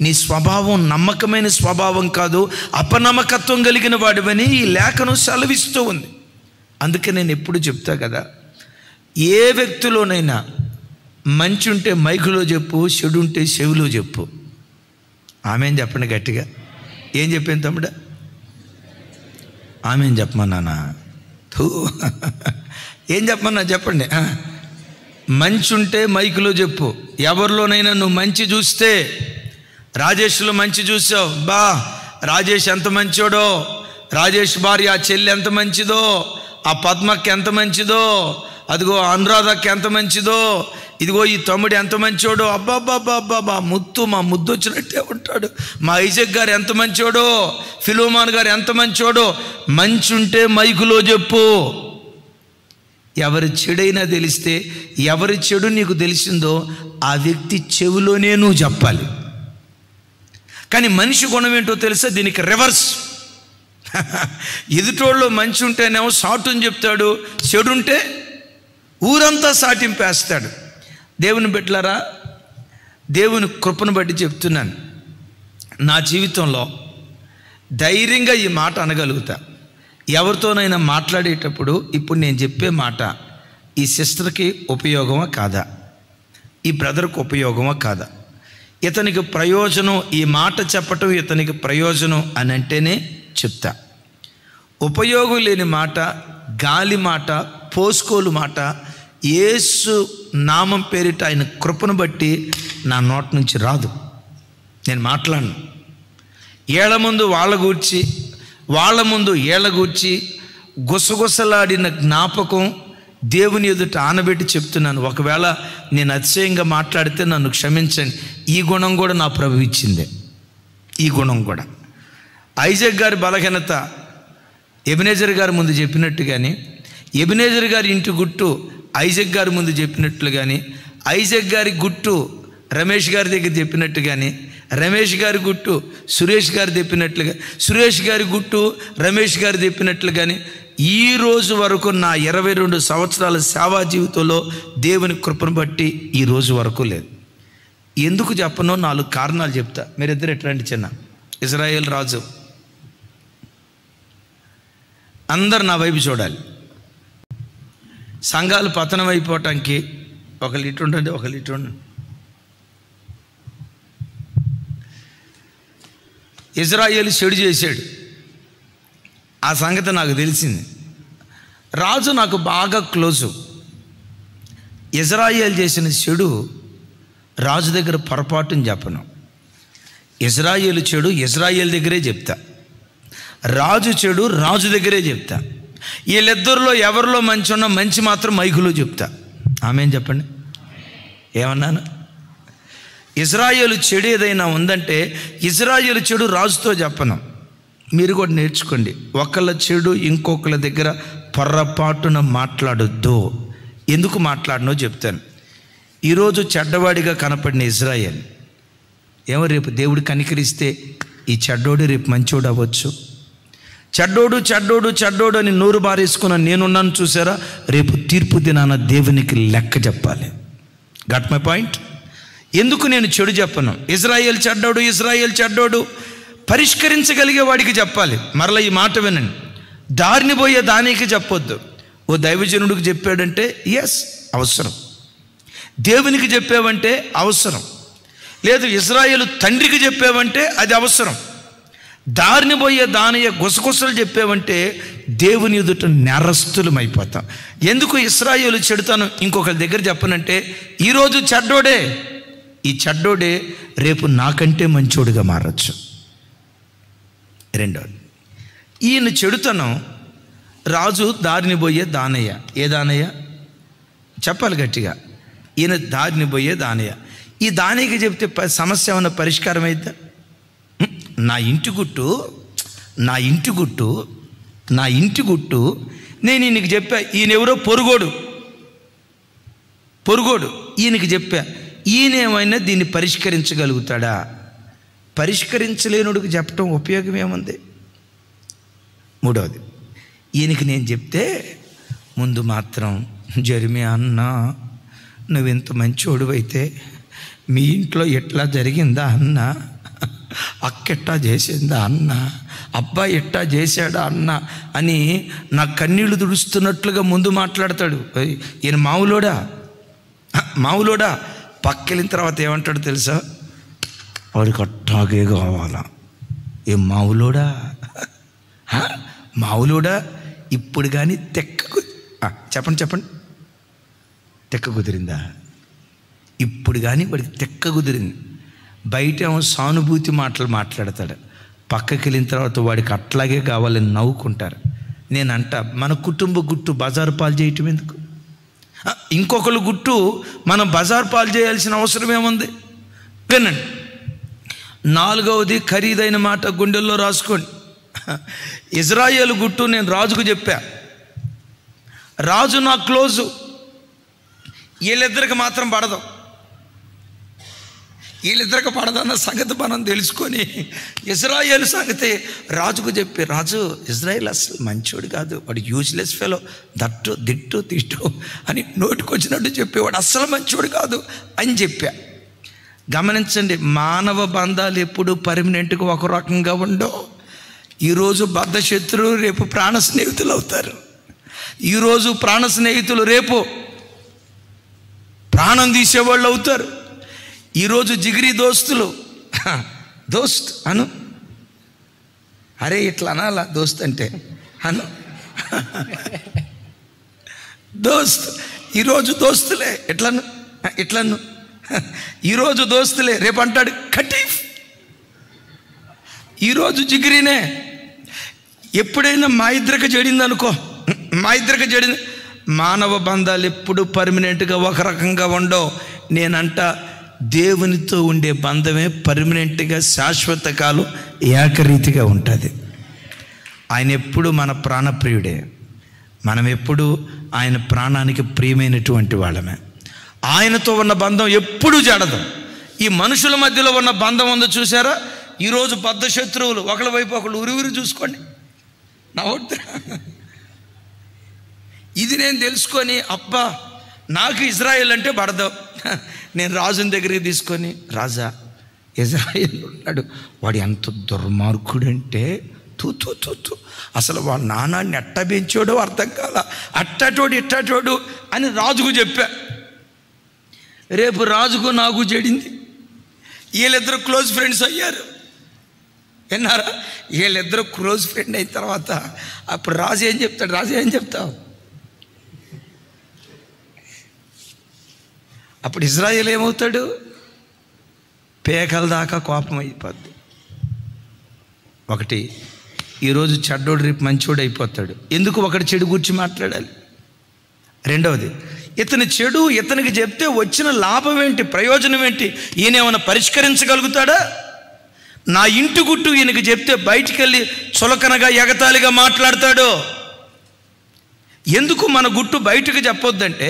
నీ స్వభావం నమ్మకమైన స్వభావం కాదు, అపనమ్మకత్వం కలిగిన వాడివని ఈ లేఖనం సెలవిస్తూ ఉంది. అందుకే నేను ఎప్పుడు చెప్తా కదా, ఏ వ్యక్తిలోనైనా మంచి ఉంటే మైకులో చెప్పు, చెడు ఉంటే చెవిలో చెప్పు. ఆమెన్ చెప్పండి గట్టిగా. ఏం చెప్పాను తమ్ముడా? ఆమెన్ చెప్పమన్నానా? ఏం చెప్పమన్నా చెప్పండి. మంచి ఉంటే మైకులో చెప్పు. ఎవరిలోనైనా నువ్వు మంచి చూస్తే, రాజేష్లో మంచి చూసావు, బా రాజేష్ ఎంత మంచోడో, రాజేష్ భార్య ఆ చెల్లి ఎంత మంచిదో, ఆ పద్మకి ఎంత మంచిదో, అదిగో అనురాధకి ఎంత మంచిదో, ఇదిగో ఈ తమ్ముడు ఎంత మంచోడో, అబ్బాబ్బాబ్బాబ్బా మా ముద్దు వచ్చినట్టే ఉంటాడు, మా ఐజక్ గారు ఎంత మంచోడో, ఫిలోమాన్ గారు ఎంత మంచోడో. మంచి ఉంటే మైకులో చెప్పు. ఎవరి చెడైనా తెలిస్తే, ఎవరి చెడు నీకు తెలిసిందో ఆ వ్యక్తి చెవిలోనే నువ్వు చెప్పాలి. కానీ మనిషి గుణం ఏంటో తెలుసా? దీనికి రివర్స్. ఎదుటోళ్ళు మంచి ఉంటేనేమో సాటుని చెప్తాడు, చెడుంటే ఊరంతా సాటింపేస్తాడు. దేవుని బిడ్డలారా, దేవుని కృపను బట్టి చెప్తున్నాను, నా జీవితంలో ధైర్యంగా ఈ మాట అనగలుగుతా. ఎవరితోనైనా మాట్లాడేటప్పుడు ఇప్పుడు నేను చెప్పే మాట ఈ సిస్టర్కి ఉపయోగమా కాదా, ఈ బ్రదర్కి ఉపయోగమా కాదా, ఇతనికి ప్రయోజనం, ఈ మాట చెప్పటం ఇతనికి ప్రయోజనం అని అంటేనే చెప్తా. ఉపయోగం లేని మాట, గాలి మాట, పోసుకోలు మాట, యేసు నామం పేరిట ఆయన కృపను బట్టి నా నోటి నుంచి రాదు. నేను మాట్లాడను. ఏళ్ల ముందు వాళ్ళ గూర్చి, వాళ్ళ ముందు ఏళ్ల గూర్చి గుసగుసలాడిన జ్ఞాపకం దేవుని ఎదుట ఆనబెట్టి చెప్తున్నాను. ఒకవేళ నేను అతిశయంగా మాట్లాడితే నన్ను క్షమించండి. ఈ గుణం కూడా నా ప్రభు ఇచ్చిందే. ఈ గుణం కూడా ఐజాక్ గారి బలహీనత ఎబెనేజర్ గారి ముందు చెప్పినట్టు కానీ, ఎబెనేజర్ గారి ఇంటి గుట్టు ఐజాక్ గారి ముందు చెప్పినట్లు కానీ, ఐజాక్ గారి గుట్టు రమేష్ గారి దగ్గర చెప్పినట్టు కానీ, రమేష్ గారి గుట్టు సురేష్ గారు చెప్పినట్లుగా, సురేష్ గారి గుట్టు రమేష్ గారు చెప్పినట్లు కానీ, ఈ రోజు వరకు నా 22 సంవత్సరాల సేవా జీవితంలో దేవుని కృపను బట్టి ఈ రోజు వరకు లేదు. ఎందుకు చెప్పనో 4 కారణాలు చెప్తా. మీరిద్దరు ఎట్లాంటి చిన్న ఇజ్రాయేల్ రాజు, అందరు నా వైపు చూడాలి. సంఘాలు పతనం అయిపోవటానికి ఒకళ్ళు ఇటు ఉండండి, ఒకళ్ళు ఇటు ఉండండి. ఇజ్రాయేల్ చెడు చేశాడు, ఆ సంగతి నాకు తెలిసింది. రాజు నాకు బాగా క్లోజు. ఇజ్రాయేల్ చేసిన చెడు రాజు దగ్గర పొరపాటుని చెప్పను. ఇజ్రాయేల్ చెడు ఇజ్రాయేల్ దగ్గరే చెప్తా, రాజు చెడు రాజు దగ్గరే చెప్తా. వీళ్ళిద్దరిలో ఎవరిలో మంచి ఉన్నా మంచి మాత్రం మైకులో చెప్తా. ఆమెం చెప్పండి. ఏమన్నాను? ఇజ్రాయేలు చెడు ఏదైనా ఉందంటే ఇజ్రాయేలు చెడు రాజుతో చెప్పను. మీరు కూడా నేర్చుకోండి. ఒకళ్ళ చెడు ఇంకొకళ్ళ దగ్గర పొర్రపాటున మాట్లాడొద్దు. ఎందుకు మాట్లాడనో చెప్తాను. ఈరోజు చెడ్డవాడిగా కనపడిన ఇజ్రాయేల్ ఏమో రేపు దేవుడు కనికరిస్తే ఈ చెడ్డోడు రేపు మంచోడు అవ్వచ్చు. చెడ్డోడు చెడ్డోడు చెడ్డోడు అని నోరు బారేసుకున్న నేనున్నాను చూసారా, రేపు తీర్పు దినాన దేవునికి లెక్క చెప్పాలి. Got my point. ఎందుకు నేను చెడు చెప్పను? ఇజ్రాయేల్ చెడ్డోడు ఇజ్రాయేల్ చెడ్డోడు పరిష్కరించగలిగే వాడికి చెప్పాలి. మరలా ఈ మాట వినండి, దారిని పోయే దానికి చెప్పొద్దు. ఓ దైవజనుడికి చెప్పాడంటే ఎస్ అవసరం, దేవునికి చెప్పావంటే అవసరం, లేదు ఇజ్రాయేలు తండ్రికి చెప్పావంటే అది అవసరం. దారిని పోయే దానియ గుసగుసలు చెప్పావంటే దేవుని ఎదుట నేరస్తులం అయిపోతాం. ఎందుకు ఇశ్రాయేలు చెడుతాను ఇంకొకరి దగ్గర చెప్పనంటే ఈరోజు చెడ్డోడే, ఈ చెడ్డోడే రేపు నాకంటే మంచోడుగా మారచ్చు. రెండోది, ఈయన చెడుతనం రాజు దారిని పోయే దానయ్య. ఏ దానయ్య చెప్పాలి గట్టిగా? ఈయన దారిని పోయే దానయ్య. ఈ దానయ్యకి చెప్తే సమస్య ఏమన్నా పరిష్కారం అవుతా? నా ఇంటి గుట్టు నేను ఈయనకి చెప్పా. ఈయన ఎవరో పొరుగోడు ఈయనకి చెప్పా. ఈయన ఏమైనా దీన్ని పరిష్కరించగలుగుతాడా? పరిష్కరించలేనుడికి చెప్పటం ఉపయోగం ఏముంది? మూడవది, ఈయనకి నేను చెప్తే ముందు మాత్రం జరిమి అన్న నువ్వెంత మంచోడు అయితే మీ ఇంట్లో ఎట్లా జరిగిందా అన్న, అక్కెట్టా చేసిందా అన్న, అబ్బాయి ఎట్టా చేశాడా అన్న అని నా కన్నీళ్లు తుడుస్తున్నట్లుగా ముందు మాట్లాడతాడు. ఈయన మావులోడా పక్కెళ్ళిన తర్వాత ఏమంటాడు తెలుసా? వాడికి అట్టాగే కావాలా. ఏ మావులోడా ఇప్పుడు కానీ చెప్పండి తెక్క కుదిరిందా? ఇప్పుడు కానీ వాడికి తెక్క కుదిరింది. బయట ఏమో సానుభూతి మాటలు మాట్లాడతాడు, పక్కకి వెళ్ళిన తర్వాత వాడికి అట్లాగే కావాలని నవ్వుకుంటారు. నేనంట మన కుటుంబ గుట్టు బజారు పాలు చేయటం ఎందుకు? ఇంకొకరు గుట్టు మనం బజారు పాలు చేయాల్సిన అవసరం ఏముంది? వినండి. నాలుగవది, ఖరీదైన మాట గుండెల్లో రాసుకోండి. ఇజ్రాయేలు గుట్టు నేను రాజుకు చెప్పా. రాజు నా క్లోజు, వీళ్ళిద్దరికి మాత్రం పడదు. వీళ్ళిద్దరికి పడదన్న సంగతి మనం తెలుసుకొని ఇజ్రాయేల్ సంగతి రాజుకు చెప్పి, రాజు ఇజ్రాయేల్ అసలు మంచోడు కాదు, వాడు యూజ్లెస్ ఫెలో, దిట్టు అని నోటికొచ్చినట్టు చెప్పేవాడు, అస్సలు మంచోడు కాదు అని చెప్పా. గమనించండి, మానవ బంధాలు ఎప్పుడు పర్మనెంట్గా ఒక రకంగా ఉండవు. ఈరోజు బద్ధ శత్రువులు రేపు ప్రాణ స్నేహితులు అవుతారు. ఈరోజు ప్రాణ స్నేహితులు రేపు ప్రాణం తీసేవాళ్ళు అవుతారు. ఈరోజు జిగిరి దోస్తులు, దోస్త్ అను, అరే ఇట్లా అనాలా దోస్త్ అంటే అను, దోస్త్. ఈరోజు దోస్తులే ఇట్లను ఈరోజు దోస్తులే, రేపు అంటాడు ఖటీఫ్. ఈరోజు జిగిరినే. ఎప్పుడైనా మా ఇద్దరికి చెడింది అనుకో, మా ఇద్దరికి చెడింది. మానవ బంధాలు ఎప్పుడు పర్మనెంట్గా ఒక రకంగా ఉండవు. నేనంట దేవునితో ఉండే బంధమే పర్మనెంట్గా శాశ్వత కాలం ఏకరీతిగా ఉంటుంది. ఆయన ఎప్పుడు మన ప్రాణప్రియుడే, మనం ఎప్పుడు ఆయన ప్రాణానికి ప్రియమైనటువంటి వాళ్ళమే. ఆయనతో ఉన్న బంధం ఎప్పుడూ జడదు. ఈ మనుషుల మధ్యలో ఉన్న బంధం ఉందో చూసారా? ఈరోజు బద్ధ శత్రువులు, ఒకళ్ళ వైపు ఒకళ్ళు ఉరి చూసుకోండి. నా ఇది నేను తెలుసుకొని, అబ్బా నాకు ఇజ్రాయేల్ అంటే పడదు. నేను రాజుని దగ్గరికి తీసుకొని, రాజా ఇజ్రాయేల్ ఉన్నాడు, వాడు ఎంత దుర్మార్గుడంటే తూ అసలు వాళ్ళ నాన్నని ఎట్ట పెంచాడో అర్థం కాల, అట్టటోడు ఇట్టటోడు అని రాజుకు చెప్పా. రేపు రాజుకు నాకు చెడింది. వీళ్ళిద్దరు క్లోజ్ ఫ్రెండ్స్ అయ్యారు. విన్నారా? వీళ్ళిద్దరు క్లోజ్ ఫ్రెండ్ అయిన తర్వాత అప్పుడు రాజు ఏం చెప్తాడు? రాజు ఏం చెప్తావు? అప్పుడు ఇజ్రాయేల్ ఏమవుతాడు? పేకల దాకా కోపం అయిపోద్ది. ఒకటి, ఈరోజు చెడ్డోడు రేపు మంచోడు అయిపోతాడు. ఎందుకు ఒకటి చెడు గురించి మాట్లాడాలి? రెండవది, ఇతని చెడు ఇతనికి చెప్తే వచ్చిన లాభం ఏంటి, ప్రయోజనం ఏంటి? ఈయనేమైనా పరిష్కరించగలుగుతాడా? నా ఇంటి గుట్టు ఈయనకి చెప్తే బయటికి వెళ్ళి చులకనగా ఎగతాళిగా మాట్లాడతాడు. ఎందుకు మన గుట్టు బయటకు చెప్పొద్దంటే,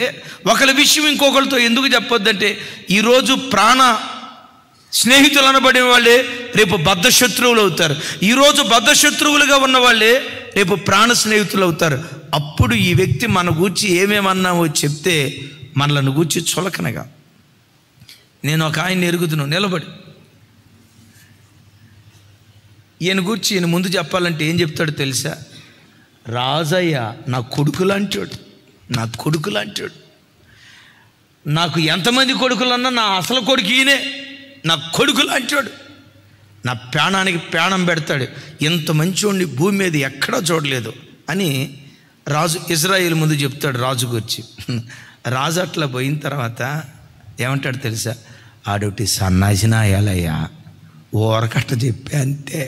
ఒకరి విషయం ఇంకొకరితో ఎందుకు చెప్పొద్దంటే, ఈరోజు ప్రాణ స్నేహితులు అనబడే వాళ్ళే రేపు బద్ధ శత్రువులు అవుతారు. ఈరోజు బద్ధ శత్రువులుగా ఉన్న వాళ్ళే రేపు ప్రాణ స్నేహితులు అవుతారు. అప్పుడు ఈ వ్యక్తి మన గూర్చి ఏమేమన్నావో చెప్తే మనలను గూర్చి చులకనగా. నేను ఒక ఆయన ఎరుగుతున్నాను నిలబడి, ఈయన గూర్చి ఈయన ముందు చెప్పాలంటే ఏం చెప్తాడో తెలుసా? రాజయ్య నా కొడుకు లాంటివాడు, నా కొడుకు లాంటివాడు. నాకు ఎంతమంది కొడుకులన్నా నా అసలు కొడుకు ఈయనే, నా కొడుకు లాంటివాడు. నా ప్రాణానికి ప్రాణం పెడతాడు. ఎంత మంచివాడిని భూమి మీద ఎక్కడా చూడలేదు అని రాజు ఇజ్రాయేల్ ముందు చెప్తాడు రాజు గురించి. రాజు అట్లా పోయిన తర్వాత ఏమంటాడు తెలుసా? ఆడొట్టి సన్నాసిన అయ్యాలయ్యా, ఓరకట్ట చెప్పే అంతే.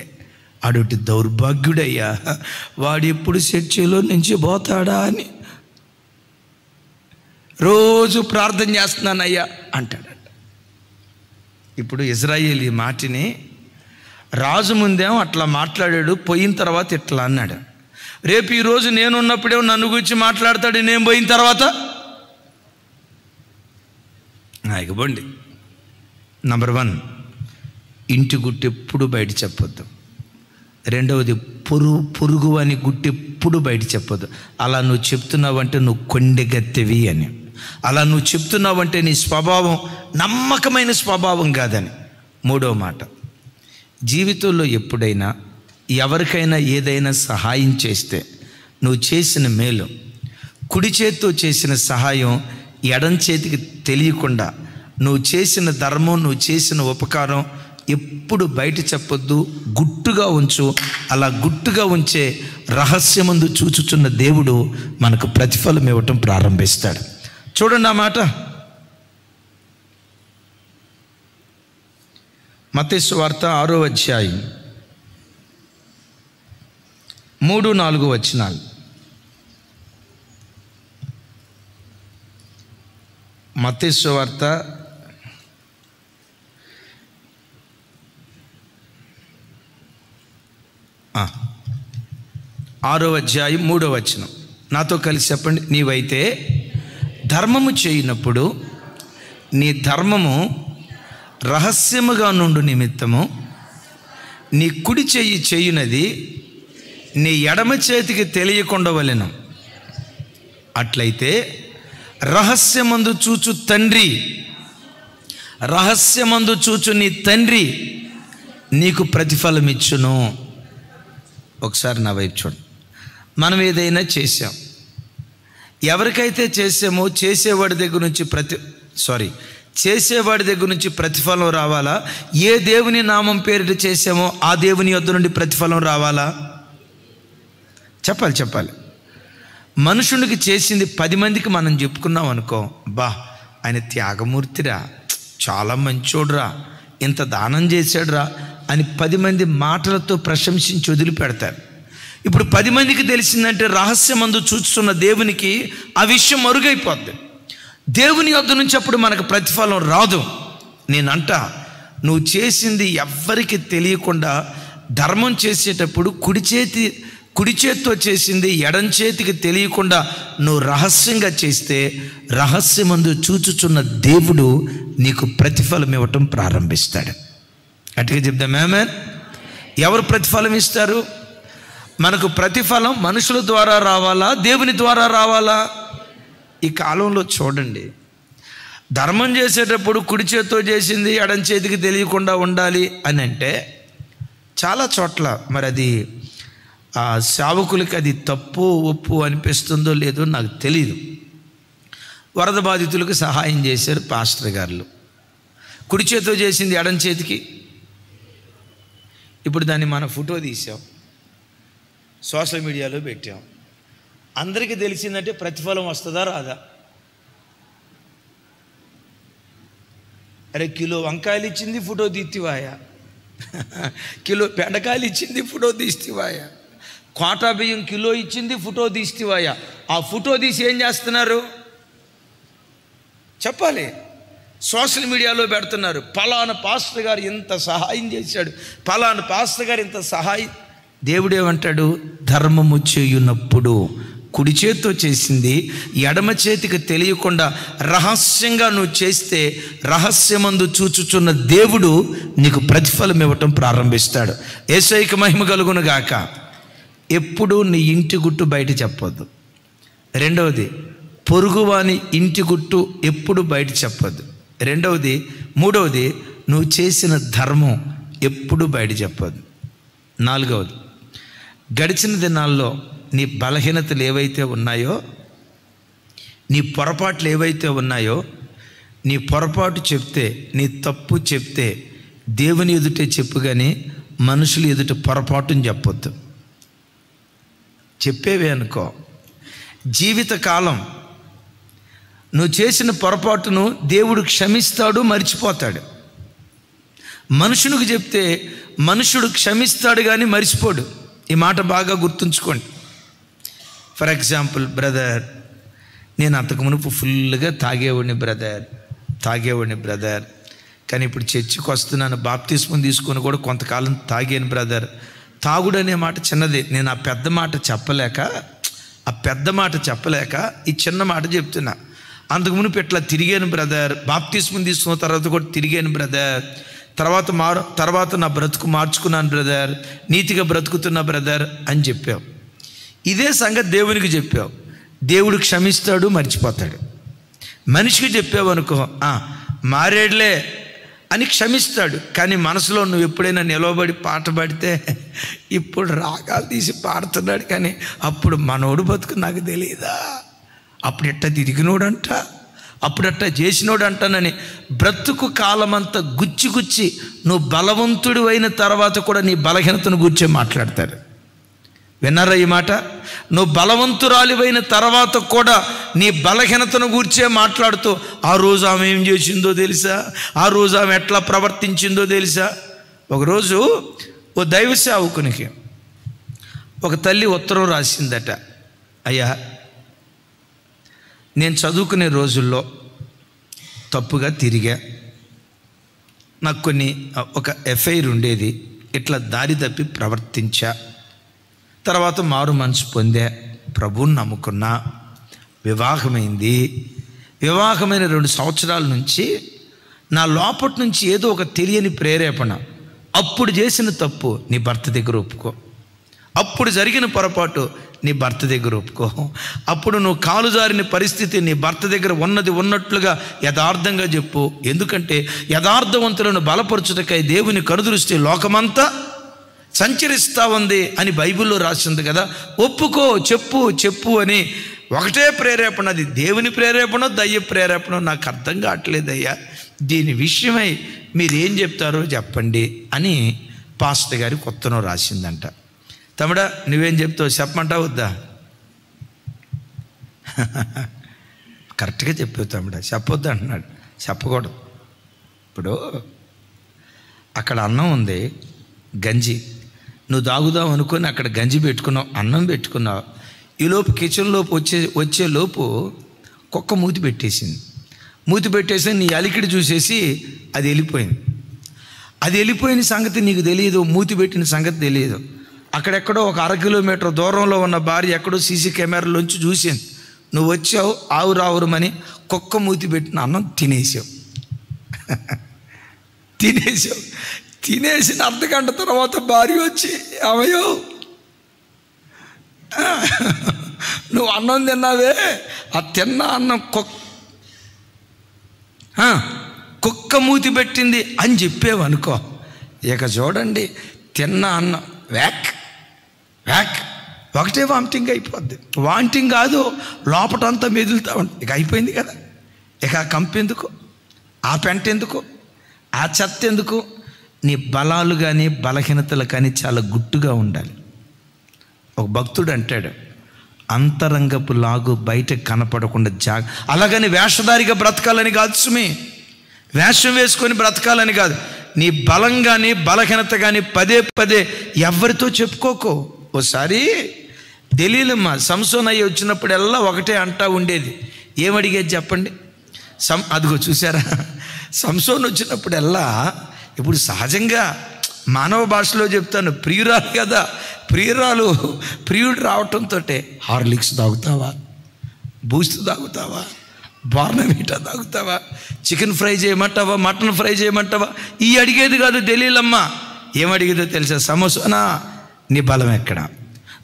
ఆడొట్టి దౌర్భాగ్యుడయ్యా, వాడు ఎప్పుడు చర్చిలో నుంచి పోతాడా అని రోజు ప్రార్థన చేస్తున్నానయ్యా అంటాడట. ఇప్పుడు ఇజ్రాయేల్ ఈ మాటని రాజు ముందేమో అట్లా మాట్లాడాడు, పోయిన తర్వాత ఇట్లా అన్నాడు. రేపు ఈరోజు నేనున్నప్పుడేమో నన్ను గురించి మాట్లాడతాడు, నేను పోయిన తర్వాత ఇగబండి. నంబర్ 1, ఇంటి గుట్టు ఎప్పుడు బయట చెప్పొద్దు. రెండవది, పొరుగు అని గుట్టు ఎప్పుడు బయట చెప్పొద్దు. అలా నువ్వు చెప్తున్నావంటే నువ్వు కొండెగత్తెవి అని, అలా నువ్వు చెప్తున్నావంటే నీ స్వభావం నమ్మకమైన స్వభావం కాదని. మూడవ మాట, జీవితంలో ఎప్పుడైనా ఎవరికైనా ఏదైనా సహాయం చేస్తే నువ్వు చేసిన మేలు, కుడి చేతితో చేసిన సహాయం ఎడం చేతికి తెలియకుండా నువ్వు చేసిన ధర్మం, నువ్వు చేసిన ఉపకారం ఎప్పుడు బయట చెప్పొద్దు, గుట్టుగా ఉంచు. అలా గుట్టుగా ఉంచే రహస్యమందు చూచుచున్న దేవుడు మనకు ప్రతిఫలం ఇవ్వటం ప్రారంభిస్తాడు. చూడండి ఆ మాట, మత్తయి సువార్త 6వ అధ్యాయం 3-4 వచనాలు. మత్తయి సువార్త 6వ అధ్యాయం 3వ వచనం. నాతో కలిసి చెప్పండి. నీవైతే ధర్మము చేయనప్పుడు నీ ధర్మము రహస్యముగా నుండు నిమిత్తము నీ కుడి చెయ్యి చేయునది నీ ఎడమ చేతికి తెలియకుండా వలెను. అట్లయితే రహస్యమందు చూచు తండ్రి, రహస్యమందు చూచు నీ తండ్రి నీకు ప్రతిఫలం ఇచ్చును. ఒకసారి నా వైపు చూడండి. మనం ఏదైనా చేసాం, ఎవరికైతే చేసామో చేసేవాడి దగ్గర నుంచి చేసేవాడి దగ్గర నుంచి ప్రతిఫలం రావాలా? ఏ దేవుని నామం పేరిట చేసామో ఆ దేవుని యొద్ద నుండి ప్రతిఫలం రావాలా? చెప్పాలి. మనుషునికి చేసింది 10 మందికి మనం చెప్పుకున్నాం అనుకో, బా ఆయన త్యాగమూర్తిరా, చాలా మంచోడురా, ఇంత దానం చేశాడురా అని 10 మంది మాటలతో ప్రశంసించి వదిలిపెడతారు. ఇప్పుడు 10 మందికి తెలిసిందంటే రహస్యమందు చూస్తున్న దేవునికి ఆ విషయం మరుగైపోద్ది. దేవుని యొద్ద నుంచి అప్పుడు మనకు ప్రతిఫలం రాదు. నేనంట, నువ్వు చేసింది ఎవ్వరికి తెలియకుండా ధర్మం చేసేటప్పుడు కుడి చేతితో చేసింది ఎడం చేతికి తెలియకుండా నువ్వు రహస్యంగా చేస్తే రహస్యమందు చూచుచున్న దేవుడు నీకు ప్రతిఫలం ఇవ్వటం ప్రారంభిస్తాడు. అటుగా చెప్దాం ఆమేన్. ఎవరు ప్రతిఫలం ఇస్తారు? మనకు ప్రతిఫలం మనుషుల ద్వారా రావాలా, దేవుని ద్వారా రావాలా? ఈ కాలంలో చూడండి, ధర్మం చేసేటప్పుడు కుడి చేతితో చేసింది ఎడం చేతికి తెలియకుండా ఉండాలి అని అంటే చాలా చోట్ల మరి అది సేవకులకి అది తప్పు ఒప్పు అనిపిస్తుందో లేదో నాకు తెలియదు. వరద బాధితులకు సహాయం చేశారు పాస్టర్ గారు, కుడి చేతితో చేసింది ఎడం చేతికి. ఇప్పుడు దాన్ని మన ఫోటో తీసాం, సోషల్ మీడియాలో పెట్టాం, అందరికీ తెలిసిందంటే ప్రతిఫలం వస్తుందా రాదా? అరే కిలో వంకాయలు ఇచ్చింది ఫోటో తీస్తివాయా, కిలో బెండకాయలు ఇచ్చింది ఫోటో తీస్తివాయా, కోటా బియ్యం కిలో ఇచ్చింది ఫోటో తీస్తివాయా. ఆ ఫోటో తీసి ఏం చేస్తున్నారు చెప్పాలి? సోషల్ మీడియాలో పెడుతున్నారు, పలానా పాస్టర్ గారు ఇంత సహాయం చేశాడు, పలానా పాస్టర్ గారు ఇంత సహాయం. దేవుడేమంటాడు? ధర్మము చేయునప్పుడు కుడి చేతితో చేసింది ఎడమ చేతికి తెలియకుండా రహస్యంగా నువ్వు చేస్తే రహస్యమందు చూచుచున్న దేవుడు నీకు ప్రతిఫలం ఇవ్వటం ప్రారంభిస్తాడు. యేసయ్యకు మహిమ కలుగును గాక. ఎప్పుడు నీ ఇంటి గుట్టు బయట చెప్పొద్దు. రెండవది, పొరుగువాని ఇంటి గుట్టు ఎప్పుడు బయట చెప్పొద్దు. మూడవది, నువ్వు చేసిన ధర్మం ఎప్పుడు బయట చెప్పొద్దు. నాలుగవది, గడిచిన దినాల్లో నీ బలహీనతలు ఏవైతే ఉన్నాయో, నీ పొరపాట్లు ఏవైతే ఉన్నాయో, నీ పొరపాటు చెప్తే, నీ తప్పు చెప్తే దేవుని ఎదుటే చెప్పు, కానీ మనుషులు ఎదుట పొరపాటుని చెప్పొద్దు. చెప్పేవే అనుకో, జీవితకాలం నువ్వు చేసిన పొరపాటును దేవుడు క్షమిస్తాడు, మర్చిపోతాడు. మనుషునికి చెప్తే మనుషుడు క్షమిస్తాడు కానీ మర్చిపోడు. ఈ మాట బాగా గుర్తుంచుకోండి. ఫర్ ఎగ్జాంపుల్, బ్రదర్, నేను అంతకు మునుపు ఫుల్గా తాగేవాడిని బ్రదర్, కానీ ఇప్పుడు చర్చికి వస్తున్నాను, బాప్తిస్మం తీసుకొని కూడా కొంతకాలం తాగాను బ్రదర్. తాగుడు అనే మాట చిన్నది, నేను ఆ పెద్ద మాట చెప్పలేక ఈ చిన్న మాట చెప్తున్నా. అంతకు మునుపు ఇట్లా తిరిగాను బ్రదర్, బాప్తిస్మం తీసుకున్న తర్వాత కూడా తిరిగాను బ్రదర్, తర్వాత నా బ్రతుకు మార్చుకున్నాను బ్రదర్, నీతిగా బ్రతుకుతున్నా బ్రదర్ అని చెప్పావు. ఇదే సంగతి దేవునికి చెప్పావు, దేవుడు క్షమిస్తాడు, మర్చిపోతాడు. మనిషికి చెప్పావు అనుకో, మారేడులే అని క్షమిస్తాడు, కానీ మనసులో నువ్వు ఎప్పుడైనా నిలవబడి పాట పాడితే, ఇప్పుడు రాగాలు తీసి పాడుతున్నాడు కానీ అప్పుడు మనోడు బతుకు నాకు తెలియదా, అప్పుడు ఎట్టా తిరిగినోడంట, అప్పుడట్టా చేసినోడు అంటానని బ్రతుకు కాలమంతా గుచ్చి నువ్వు బలవంతుడు అయిన తర్వాత కూడా నీ బలహీనతను గూర్చే మాట్లాడతారు. విన్నారా ఈ మాట? నువ్వు బలవంతురాలివైన తర్వాత కూడా నీ బలహీనతను గూర్చే మాట్లాడుతూ, ఆ రోజు ఆమె ఏం చేసిందో తెలుసా, ఆ రోజు ఆమె ఎట్లా ప్రవర్తించిందో తెలుసా. ఒకరోజు ఓ దైవ సేవకునికి ఒక తల్లి ఉత్తరం రాసిందట, అయ్యా, నేను చదువుకునే రోజుల్లో తప్పుగా తిరిగా, నాకు ఒక ఎఫ్ఐఆర్ ఉండేది, ఇట్లా దారి తప్పి ప్రవర్తించా, తర్వాత మారు మనసు పొందా, ప్రభువుని నమ్ముకున్నా, వివాహమైన 2 సంవత్సరాల నుంచి నా లోపటి నుంచి ఏదో ఒక తెలియని ప్రేరేపణ, అప్పుడు చేసిన తప్పు నీ భర్త దగ్గర ఒప్పుకో, అప్పుడు జరిగిన పొరపాటు నీ భర్త దగ్గర ఒప్పుకో, అప్పుడు నువ్వు కాలు జారిన పరిస్థితి నీ భర్త దగ్గర ఉన్నది ఉన్నట్లుగా యథార్థంగా చెప్పు, ఎందుకంటే యథార్థవంతులను బలపరచుటకై దేవుని కనుదృష్టి లోకమంతా సంచరిస్తూ ఉంది అని బైబిల్లో రాసింది కదా. ఒప్పుకో, చెప్పు అని ఒకటే ప్రేరేపణ, అది దేవుని ప్రేరేపణ దయ్య ప్రేరేపణ నాకు అర్థం కావట్లేదయ్యా, దీని విషయమై మీరేం చెప్తారో చెప్పండి అని పాస్టర్ గారి కొత్తను రాసిందంట. తమ్ముడా నువ్వేం చెప్తావు చెప్పమంటా వద్దా? కరెక్ట్గా చెప్పావు తమ్ముడా, చెప్పొద్దు అంటున్నాడు. చెప్పకూడదు. ఇప్పుడు అక్కడ అన్నం ఉంది, గంజి, నువ్వు తాగుదాం అనుకొని అక్కడ గంజి పెట్టుకున్నావు, అన్నం పెట్టుకున్నావు. ఈలోపు కిచెన్లోపు వచ్చేలోపు కుక్క మూతి పెట్టేసి నీ అలికిడి చూసేసి అది వెళ్ళిపోయింది. అది వెళ్ళిపోయిన సంగతి నీకు తెలియదు, మూతి పెట్టిన సంగతి తెలియదు. అక్కడెక్కడో ఒక 1/2 కిలోమీటర్ దూరంలో ఉన్న భార్య ఎక్కడో సీసీ కెమెరాలోంచి చూసింది. నువ్వు వచ్చావు ఆవురావురమని కుక్క మూతి పెట్టిన అన్నం తినేసావు. తినేసిన అర్ధగంట తర్వాత భార్య వచ్చి, ఏమయ్యో నువ్వు అన్నం తిన్నావే, ఆ తిన్న అన్నం కుక్క మూతి పెట్టింది అని చెప్పేవనుకో, ఇక చూడండి తిన్న అన్నం వ్యాక్ ఒకటే వామిటింగ్ అయిపోద్ది. వామిటింగ్ కాదు, లోపటంతా మెదులుతూ ఉంటుంది. ఇక అయిపోయింది కదా, ఇక ఆ కంపు ఎందుకు, ఆ పెంట ఎందుకు, ఆ చెత్త ఎందుకు? నీ బలాలు కానీ బలహీనతలు కానీ చాలా గుట్టుగా ఉండాలి. ఒక భక్తుడు అంటాడు, అంతరంగపు లాగు బయట కనపడకుండా అలాగని వేషధారిగా బ్రతకాలని కాదు సుమి, వేషం వేసుకొని బ్రతకాలని కాదు. నీ బలం కానీ బలహీనత కానీ పదే ఎవరితో చెప్పుకోకో. ఓసారి దెలీలమ్మ సంసోన్ అయ్యి వచ్చినప్పుడల్లా ఒకటే అంటా ఉండేది. ఏమడిగేది చెప్పండి? అదిగో చూసారా, సంసోన్ వచ్చినప్పుడల్లా, ఇప్పుడు సహజంగా మానవ భాషలో చెప్తాను, ప్రియురాలు కదా, ప్రియుడు రావటంతో హార్లిక్స్ తాగుతావా, బూస్ట్ తాగుతావా, బోర్నవీటా తాగుతావా, చికెన్ ఫ్రై చేయమంటావా, మటన్ ఫ్రై చేయమంటావా, ఈ అడిగేది కాదు దెలీలమ్మ. ఏమడిగేదో తెలుసా? సమోసానా, నీ బలం ఎక్కడ,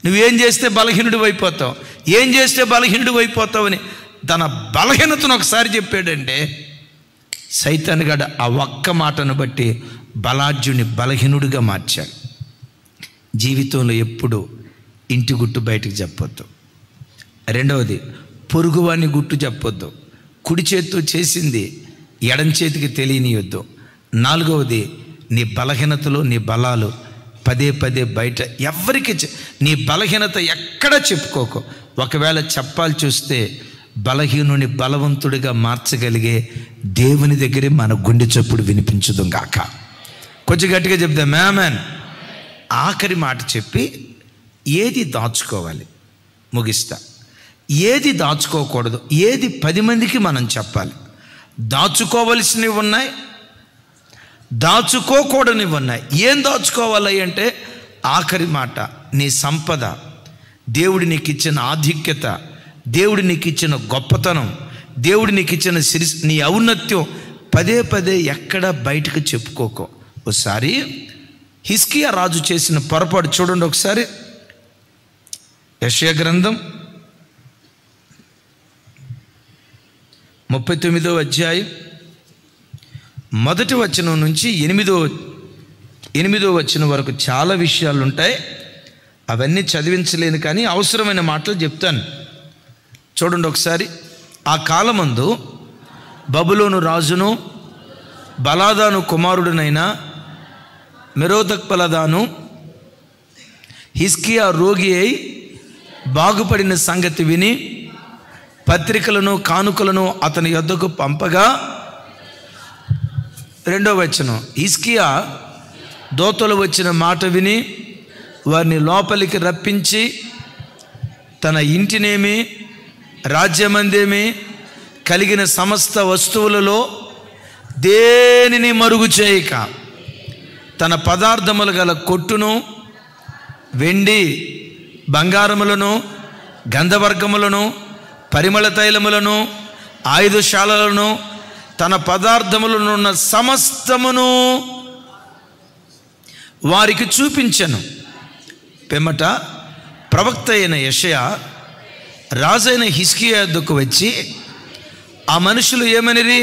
నువ్వేం చేస్తే బలహీనుడు అయిపోతావు, ఏం చేస్తే బలహీనుడు అయిపోతావు అని తన బలహీనతను ఒకసారి చెప్పాడంటే, సైతాన్ గడ ఆ ఒక్క మాటను బట్టి బలాఢ్యుని బలహీనుడిగా మార్చాడు. జీవితంలో ఎప్పుడు ఇంటి గుట్టు బయటికి చెప్పొద్దు. రెండవది, పొరుగువాని గుట్టు చెప్పొద్దు. కుడి చేతితో చేసింది ఎడం చేతికి తెలియనియొద్దు. నాలుగవది, నీ బలహీనతలు నీ బలాలు పదే బయట ఎవరికి నీ బలహీనత ఎక్కడ చెప్పుకోకు. ఒకవేళ చెప్పాలి చూస్తే బలహీనుని బలవంతుడిగా మార్చగలిగే దేవుని దగ్గరే మన గుండె చప్పుడు వినిపించుదు గాక. కొంచెం గట్టిగా చెప్దాం మ్యామన్. ఆఖరి మాట చెప్పి ఏది దాచుకోవాలి, ముగిస్తా. ఏది దాచుకోకూడదు, ఏది 10 మందికి మనం చెప్పాలి. దాచుకోవలసినవి ఉన్నాయి, దాచుకోకూడనివి ఉన్నాయి. ఏం దాచుకోవాలి అంటే ఆఖరి మాట, నీ సంపద, దేవుడు నీకు ఇచ్చిన ఆధిక్యత, దేవుడు నీకు ఇచ్చిన గొప్పతనం, దేవుడు నీకు ఇచ్చిన నీ ఔన్నత్యం పదే ఎక్కడ బయటకు చెప్పుకోకో. ఒకసారి హిజ్కియా రాజు చేసిన పొరపాటు చూడండి ఒకసారి. యెషయా గ్రంథం 39వ అధ్యాయం 1వ వచనం నుంచి 8వ వచనం వరకు చాలా విషయాలు ఉంటాయి. అవన్నీ చదివించలేను కానీ అవసరమైన మాటలు చెప్తాను. చూడండి ఒకసారి. ఆ కాలమందు బబులోను రాజును బలాదాను కుమారుడునైన మెరోదక్బలదాను హిజ్కియా రోగి అయి బాగుపడిన సంగతి విని పత్రికలను కానుకలను అతని యొద్దకు పంపగా, 2వ వచనం, హిజ్కియా దోతలు వచ్చిన మాట విని వారిని లోపలికి రప్పించి తన ఇంటినేమి రాజ్యమందేమి కలిగిన సమస్త వస్తువులలో దేనిని మరుగు చేయక తన పదార్థములు గల కొట్టును, వెండి బంగారములను, గంధవర్గములను, పరిమళ తైలములను, ఆయుధశాలలను, తన పదార్థములను ఉన్న సమస్తమును వారికి చూపించెను. పిమ్మట ప్రవక్త అయిన యెషయా రాజైన హిజ్కియా యొద్దకు వచ్చి, ఆ మనుషులు ఏమనిరి,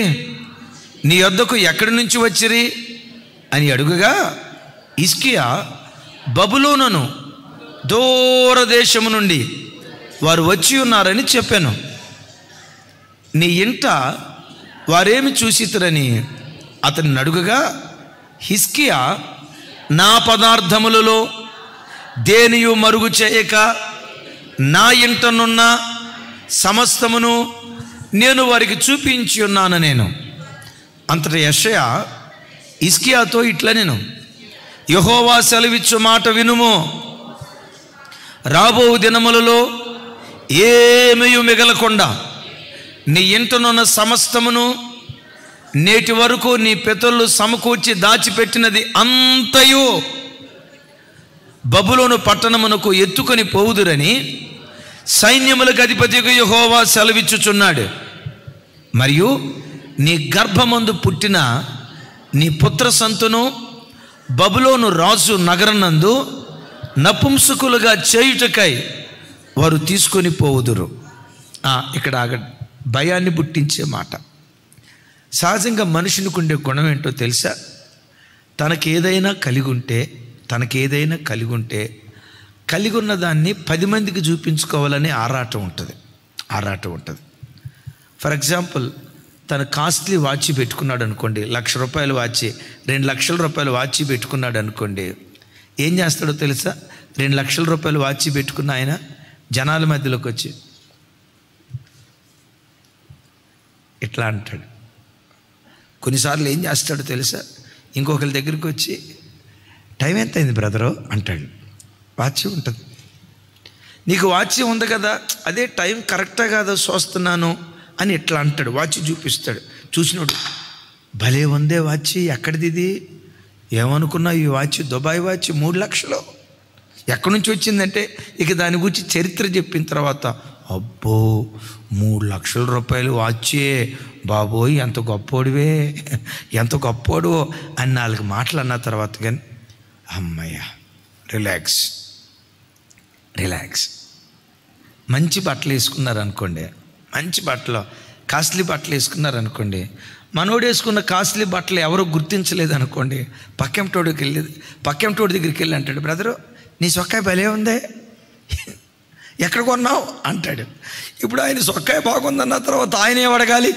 నీ యొద్దకు ఎక్కడి నుంచి వచ్చిరి అని అడుగగా, హిజ్కియా బబులోనును దూరదేశము నుండి వారు వచ్చి ఉన్నారని చెప్పాను. నీ ఇంట వారేమి చూసితురని అతన్ని అడుగగా, హిజ్కియా, నా పదార్థములలో దేనియు మరుగు చేయక నా ఇంటనున్న సమస్తమును నేను వారికి చూపించి ఉన్నాను నేను. అంతటా యెషయా హిజ్కియాతో ఇట్లా నేను, యెహోవా సెలవిచ్చు మాట వినుము. రాబో దినములలో ఏమీ మిగలకుండా నీ ఇంటనున్న సమస్తమును నేటి వరకు నీ పితరులు సమకూర్చి దాచిపెట్టినది అంతయు బబులోను పట్టణమునకు ఎత్తుకొని పోవుదురని సైన్యములకు అధిపతిగా యెహోవా సెలవిచ్చుచున్నాడు. మరియు నీ గర్భమందు పుట్టిన నీ పుత్ర సంతును బబులోను రాజు నగరనందు నపుంసకులుగా చేయుటకై వారు తీసుకొని పోవుదురు. ఇక్కడ భయాన్ని పుట్టించే మాట. సహజంగా మనుషునికి ఉండే గుణం ఏంటో తెలుసా? తనకేదైనా కలిగి ఉంటే కలిగి ఉన్న దాన్ని 10 మందికి చూపించుకోవాలని ఆరాటం ఉంటుంది. ఫర్ ఎగ్జాంపుల్, తను కాస్ట్లీ వాచ్ పెట్టుకున్నాడు అనుకోండి, 1,00,000 రూపాయల వాచ్, 2 లక్షల రూపాయల వాచ్ పెట్టుకున్నాడు అనుకోండి, ఏం చేస్తాడో తెలుసా? 2 లక్షల రూపాయల వాచ్ పెట్టుకున్న ఆయన జనాల మధ్యలోకి వచ్చి ఇట్లా అంటాడు. కొన్నిసార్లు ఏం చేస్తాడో తెలుసా? ఇంకొకరి దగ్గరికి వచ్చి, టైం ఎంత అయింది బ్రదరు అంటాడు. వాచ్ ఉంటుంది, నీకు వాచ్ ఉంది కదా, అదే టైం కరెక్టా కాదా చూస్తున్నాను అని ఇట్లా అంటాడు. వాచ్ చూపిస్తాడు. చూసినోడు, భలే ఉందే వాచ్, ఎక్కడిది ఇది? ఏమనుకున్నా ఈ వాచ్ దుబాయ్ వాచ్, 3 లక్షలు. ఎక్కడి నుంచి వచ్చిందంటే ఇక దాని గురించి చరిత్ర చెప్పిన తర్వాత, అబ్బో 3 లక్షల రూపాయలు వాచే, బాబోయ్ ఎంత గొప్పోడివే, ఎంత గొప్పోడు అని 4 మాటలు అన్న తర్వాత కానీ అమ్మయ్య రిలాక్స్. మంచి బట్టలు వేసుకున్నారనుకోండి, మంచి బట్టలు, కాస్ట్లీ బట్టలు వేసుకున్నారనుకోండి, మనోడు వేసుకున్న కాస్ట్లీ బట్టలు ఎవరో గుర్తించలేదు అనుకోండి, పక్కెంటోడి దగ్గరికి వెళ్ళి అంటాడు, బ్రదరు నీ సొక్కాయ భలే ఉందే, ఎక్కడ కొన్నావు అంటాడు. ఇప్పుడు ఆయన సొక్కాయ బాగుందన్న తర్వాత ఆయన ఏం అడగాలి?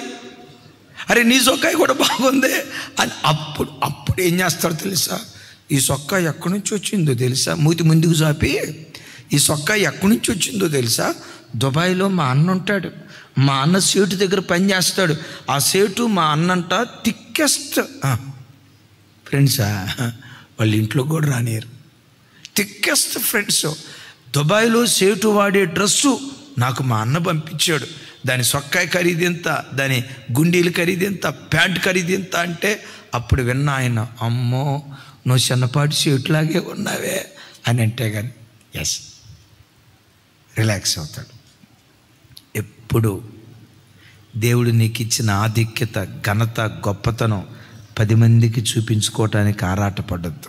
అరే నీ సొక్కాయ కూడా బాగుందే అని. అప్పుడు ఏం చేస్తాడో తెలుసా? ఈ సొక్కాయ ఎక్కడి నుంచి వచ్చిందో తెలుసా? మూతి ముందుకు చాపి, ఈ సొక్కాయ ఎక్కడి నుంచి వచ్చిందో తెలుసా? దుబాయ్లో మా అన్న ఉంటాడు, మా అన్న సేటు దగ్గర పని చేస్తాడు, ఆ సేటు మా అన్నంట థిక్కెస్ట్ ఫ్రెండ్సా, వాళ్ళ ఇంట్లో కూడా రానియరు. Thickest friends. దుబాయ్లో సేటు వాడే డ్రెస్సు నాకు మా అన్న పంపించాడు, దాని సొక్కాయ ఖరీదెంత, దాని గుండీలు ఖరీదెంత, ప్యాంట్ ఖరీదెంత అంటే అప్పుడు విన్న ఆయన, అమ్మో నువ్వు చిన్నపాటి సేటులాగే ఉన్నావే అని అంటే కానీ ఎస్ రిలాక్స్ అవుతాడు. ఎప్పుడు దేవుడు నీకు ఇచ్చిన ఆధిక్యత, ఘనత, గొప్పతనం 10 మందికి చూపించుకోవటానికి ఆరాటపడద్దు.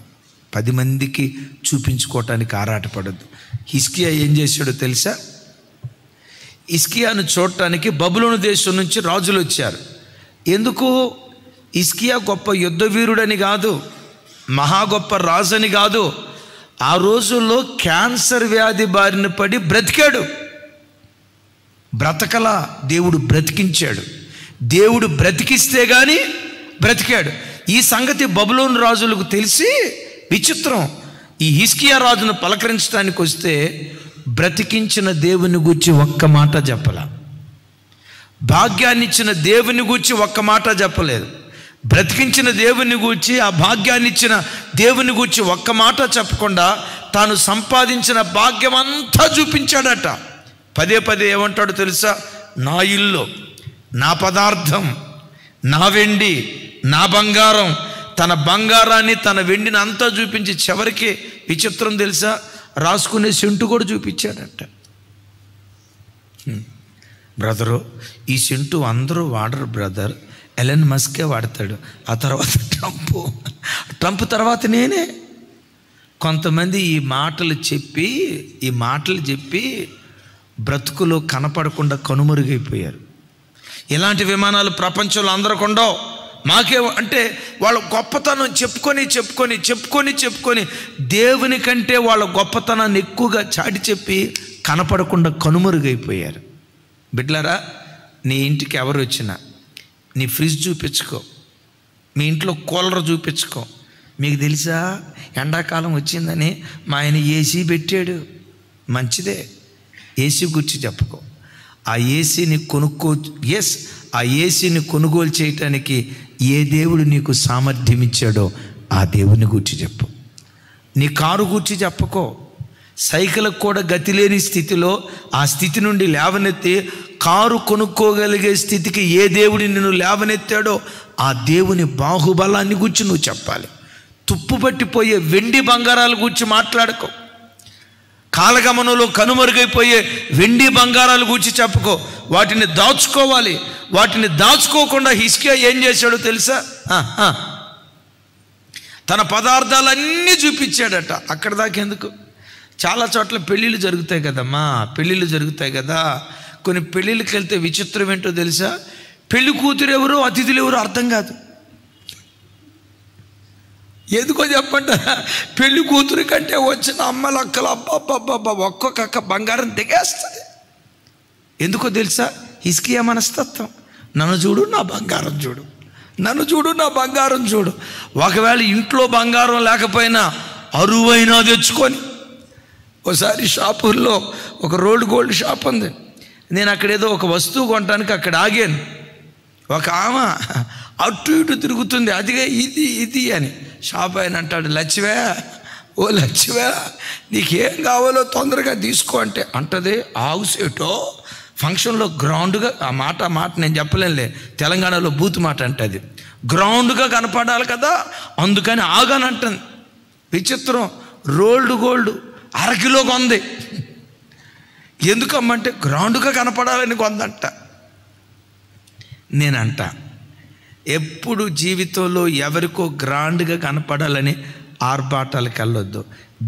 10 మందికి చూపించుకోవటానికి ఆరాటపడద్దు. హిజ్కియా ఏం చేశాడో తెలుసా? హిజ్కియాను చూడటానికి బబులోను దేశం నుంచి రాజులు వచ్చారు. ఎందుకు? హిజ్కియా గొప్ప యుద్ధ వీరుడని కాదు, మహా గొప్ప రాజని కాదు. ఆ రోజుల్లో క్యాన్సర్ వ్యాధి బారిన పడి బ్రతికాడు. బ్రతకలా, దేవుడు బ్రతికించాడు. దేవుడు బ్రతికిస్తే కానీ బ్రతికాడు. ఈ సంగతి బబులోను రాజులకు తెలిసి విచిత్రం, ఈ హిజ్కియా రాజును పలకరించడానికి వస్తే బ్రతికించిన దేవుని గూర్చి ఒక్క మాట చెప్పల, భాగ్యాన్ని ఇచ్చిన దేవుని గూర్చి ఒక్క మాట చెప్పలేదు. బ్రతికించిన దేవుని గూర్చి, ఆ భాగ్యాన్ని ఇచ్చిన దేవుని గూర్చి ఒక్క మాట చెప్పకుండా తాను సంపాదించిన భాగ్యం అంతా చూపించాడట. పదే ఏమంటాడో తెలుసా? నా ఇల్లు, నా పదార్థం, నా వెండి, నా బంగారం, తన బంగారాన్ని తన వెండిని అంతా చూపించి చివరికి విచిత్రం తెలుసా? రాసుకునే సెంటు కూడా చూపించాడట. బ్రదరు ఈ సెంటు అందరూ వాడరు బ్రదర్, ఎలన్ మస్కే వాడతాడు, ఆ తర్వాత ట్రంప్ తర్వాత నేనే. కొంతమంది ఈ మాటలు చెప్పి బ్రతుకులో కనపడకుండా కనుమరుగైపోయారు. ఇలాంటి విమానాలు ప్రపంచంలో అందరికి ఉండవు, మాకే అంటే వాళ్ళ గొప్పతనం చెప్పుకొని దేవుని కంటే వాళ్ళ గొప్పతనాన్ని ఎక్కువగా చాటి చెప్పి కనపడకుండా కనుమరుగైపోయారు. బిడ్డలారా, నీ ఇంటికి ఎవరు వచ్చినా నీ ఫ్రిడ్జ్ చూపించుకో, మీ ఇంట్లో కూలర్ చూపించుకో. మీకు తెలుసా ఎండాకాలం వచ్చిందని మా ఆయన ఏసీ పెట్టాడు, మంచిదే, ఏసీ గురించి చెప్పుకో. ఆ ఏసీని ఆ ఏసీని కొనుగోలు చేయటానికి ఏ దేవుడు నీకు సామర్థ్యం ఇచ్చాడో ఆ దేవుని గురించి చెప్పు. నీ కారు గురించి చెప్పుకో. సైకిల్కి కూడా గతి లేని స్థితిలో ఆ స్థితి నుండి లేవనెత్తి కారు కొనుక్కోగలిగే స్థితికి ఏ దేవుడిని నిన్ను లేవనెత్తాడో ఆ దేవుని బాహుబలాన్ని గురించి నువ్వు చెప్పాలి. తుప్పు పట్టిపోయే వెండి బంగారాల గురించి మాట్లాడుకో. కాలగమనంలో కనుమరుగైపోయే వెండి బంగారాల గురించి చెప్పుకో. వాటిని దాచుకోవాలి. వాటిని దాచుకోకుండా హిజ్కియా ఏం చేశాడో తెలుసా? తన పదార్థాలన్నీ చూపించాడట. అక్కడ దాకెందుకు, చాలా చోట్ల పెళ్ళిళ్ళు జరుగుతాయి కదమ్మా, పెళ్ళిళ్ళు జరుగుతాయి కదా. కొన్ని పెళ్ళిళ్ళకి వెళ్తే విచిత్రం ఏంటో తెలుసా? పెళ్లి కూతురు ఎవరో అతిథులు ఎవరో అర్థం కాదు. ఎందుకో చెప్పండి, పెళ్లి కూతురు కంటే వచ్చిన అమ్మలక్కలు అబ్బబ్బబ్బబ్బ ఒక్కొక్క అక్క బంగారం దిగేస్తుంది. ఎందుకో తెలుసా? హిజ్కియా మనస్తత్వం. నన్ను చూడు, నా బంగారం చూడు, నన్ను చూడు, నా బంగారం చూడు. ఒకవేళ ఇంట్లో బంగారం లేకపోయినా అరువైనా తెచ్చుకొని. ఒకసారి షాపుల్లో ఒక రోల్డ్ గోల్డ్ షాప్ ఉంది. నేను అక్కడేదో ఒక వస్తువు కొనడానికి అక్కడ ఆగాను. ఒక ఆమె అటు ఇటు తిరుగుతుంది, అదిగా ఇది అని. షాప్ ఆయన అంటాడు, లచ్చివే, ఓ లచ్చివే, నీకేం కావాలో తొందరగా తీసుకో అంటే అంటది, ఆగుసేటో ఫంక్షన్లో గ్రౌండ్గా ఆ మాట నేను చెప్పలేనులే, తెలంగాణలో బూత్ మాట అంటే గ్రౌండ్గా కనపడాలి కదా, అందుకని ఆగానంటుంది. విచిత్రం, రోల్డ్ గోల్డ్ అరకిలో కొంది. ఎందుకమ్మంటే గ్రౌండ్గా కనపడాలని కొందంట. నేనంట, ఎప్పుడు జీవితంలో ఎవరికో గ్రాండ్గా కనపడాలని ఆర్భాటాలకు వెళ్ళొద్దు.